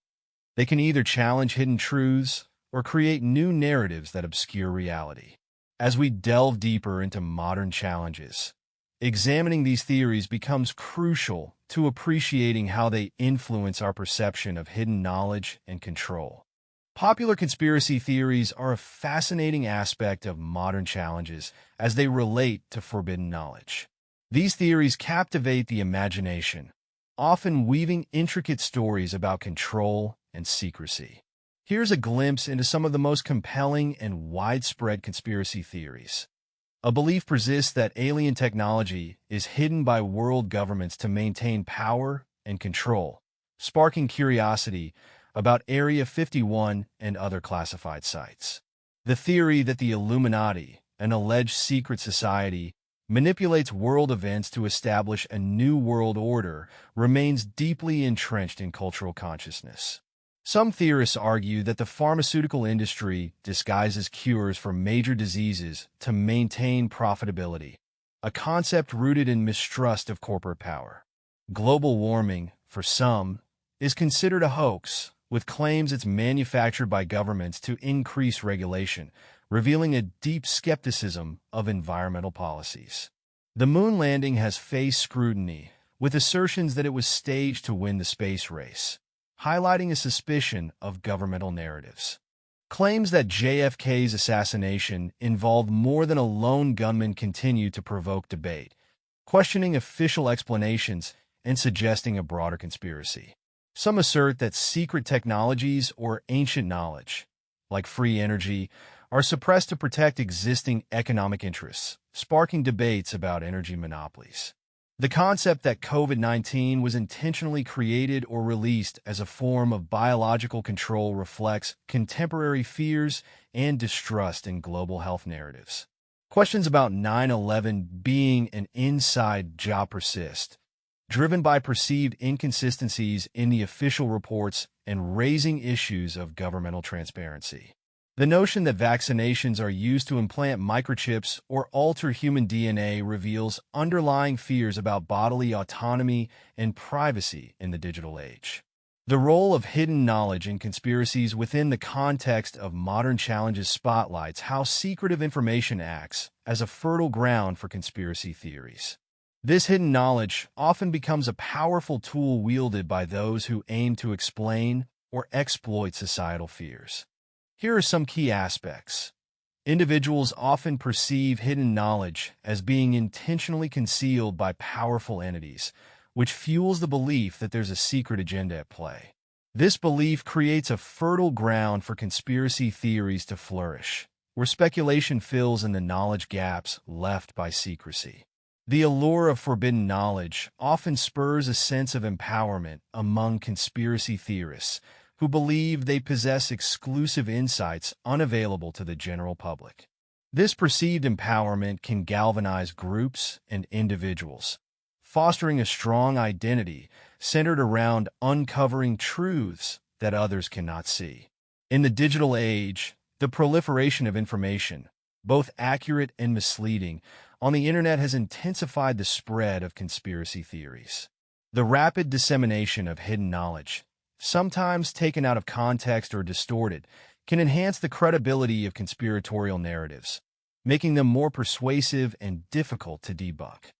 They can either challenge hidden truths or create new narratives that obscure reality. As we delve deeper into modern challenges, examining these theories becomes crucial to appreciating how they influence our perception of hidden knowledge and control. Popular conspiracy theories are a fascinating aspect of modern challenges as they relate to forbidden knowledge. These theories captivate the imagination, often weaving intricate stories about control and secrecy. Here's a glimpse into some of the most compelling and widespread conspiracy theories. A belief persists that alien technology is hidden by world governments to maintain power and control, sparking curiosity about Area 51 and other classified sites. The theory that the Illuminati, an alleged secret society, manipulates world events to establish a new world order remains deeply entrenched in cultural consciousness. Some theorists argue that the pharmaceutical industry disguises cures for major diseases to maintain profitability, a concept rooted in mistrust of corporate power. Global warming, for some, is considered a hoax, with claims it's manufactured by governments to increase regulation, revealing a deep skepticism of environmental policies. The moon landing has faced scrutiny, with assertions that it was staged to win the space race, highlighting a suspicion of governmental narratives. Claims that JFK's assassination involved more than a lone gunman continue to provoke debate, questioning official explanations and suggesting a broader conspiracy. Some assert that secret technologies or ancient knowledge, like free energy, are suppressed to protect existing economic interests, sparking debates about energy monopolies. The concept that COVID-19 was intentionally created or released as a form of biological control reflects contemporary fears and distrust in global health narratives. Questions about 9/11 being an inside job persist, driven by perceived inconsistencies in the official reports and raising issues of governmental transparency. The notion that vaccinations are used to implant microchips or alter human DNA reveals underlying fears about bodily autonomy and privacy in the digital age. The role of hidden knowledge in conspiracies within the context of modern challenges spotlights how secretive information acts as a fertile ground for conspiracy theories. This hidden knowledge often becomes a powerful tool wielded by those who aim to explain or exploit societal fears. Here are some key aspects. Individuals often perceive hidden knowledge as being intentionally concealed by powerful entities, which fuels the belief that there's a secret agenda at play. This belief creates a fertile ground for conspiracy theories to flourish, where speculation fills in the knowledge gaps left by secrecy. The allure of forbidden knowledge often spurs a sense of empowerment among conspiracy theorists, who believe they possess exclusive insights unavailable to the general public. This perceived empowerment can galvanize groups and individuals, fostering a strong identity centered around uncovering truths that others cannot see. In the digital age, the proliferation of information, both accurate and misleading, on the internet has intensified the spread of conspiracy theories. The rapid dissemination of hidden knowledge, sometimes taken out of context or distorted, can enhance the credibility of conspiratorial narratives, making them more persuasive and difficult to debunk.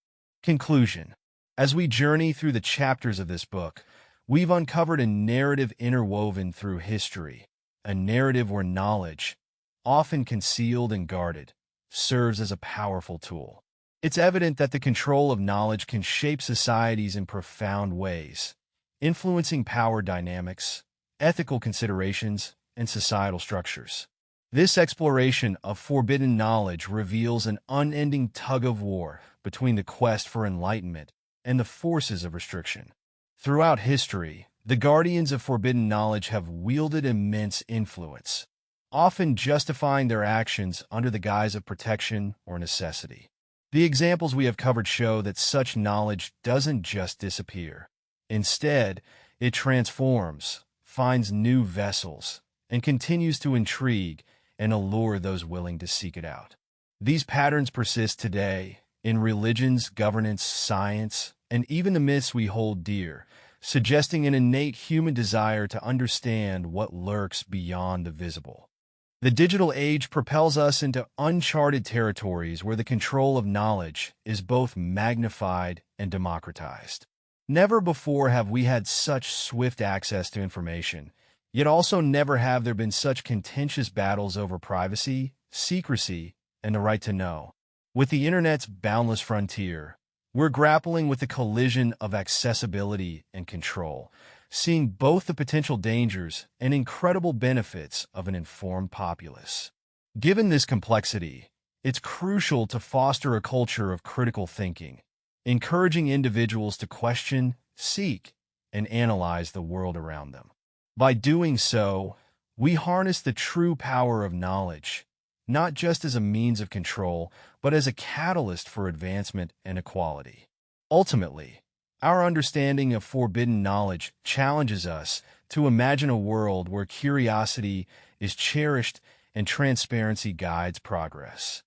Conclusion. As we journey through the chapters of this book, we've uncovered a narrative interwoven through history, a narrative where knowledge, often concealed and guarded, serves as a powerful tool. It's evident that the control of knowledge can shape societies in profound ways, influencing power dynamics, ethical considerations, and societal structures. This exploration of forbidden knowledge reveals an unending tug-of-war between the quest for enlightenment and the forces of restriction. Throughout history, the guardians of forbidden knowledge have wielded immense influence, often justifying their actions under the guise of protection or necessity. The examples we have covered show that such knowledge doesn't just disappear. Instead, it transforms, finds new vessels, and continues to intrigue and allure those willing to seek it out. These patterns persist today in religions, governance, science, and even the myths we hold dear, suggesting an innate human desire to understand what lurks beyond the visible. The digital age propels us into uncharted territories where the control of knowledge is both magnified and democratized. Never before have we had such swift access to information, yet also never have there been such contentious battles over privacy, secrecy, and the right to know. With the internet's boundless frontier, we're grappling with the collision of accessibility and control, seeing both the potential dangers and incredible benefits of an informed populace. Given this complexity, it's crucial to foster a culture of critical thinking, encouraging individuals to question, seek, and analyze the world around them. By doing so, we harness the true power of knowledge, not just as a means of control, but as a catalyst for advancement and equality. Ultimately, our understanding of forbidden knowledge challenges us to imagine a world where curiosity is cherished and transparency guides progress.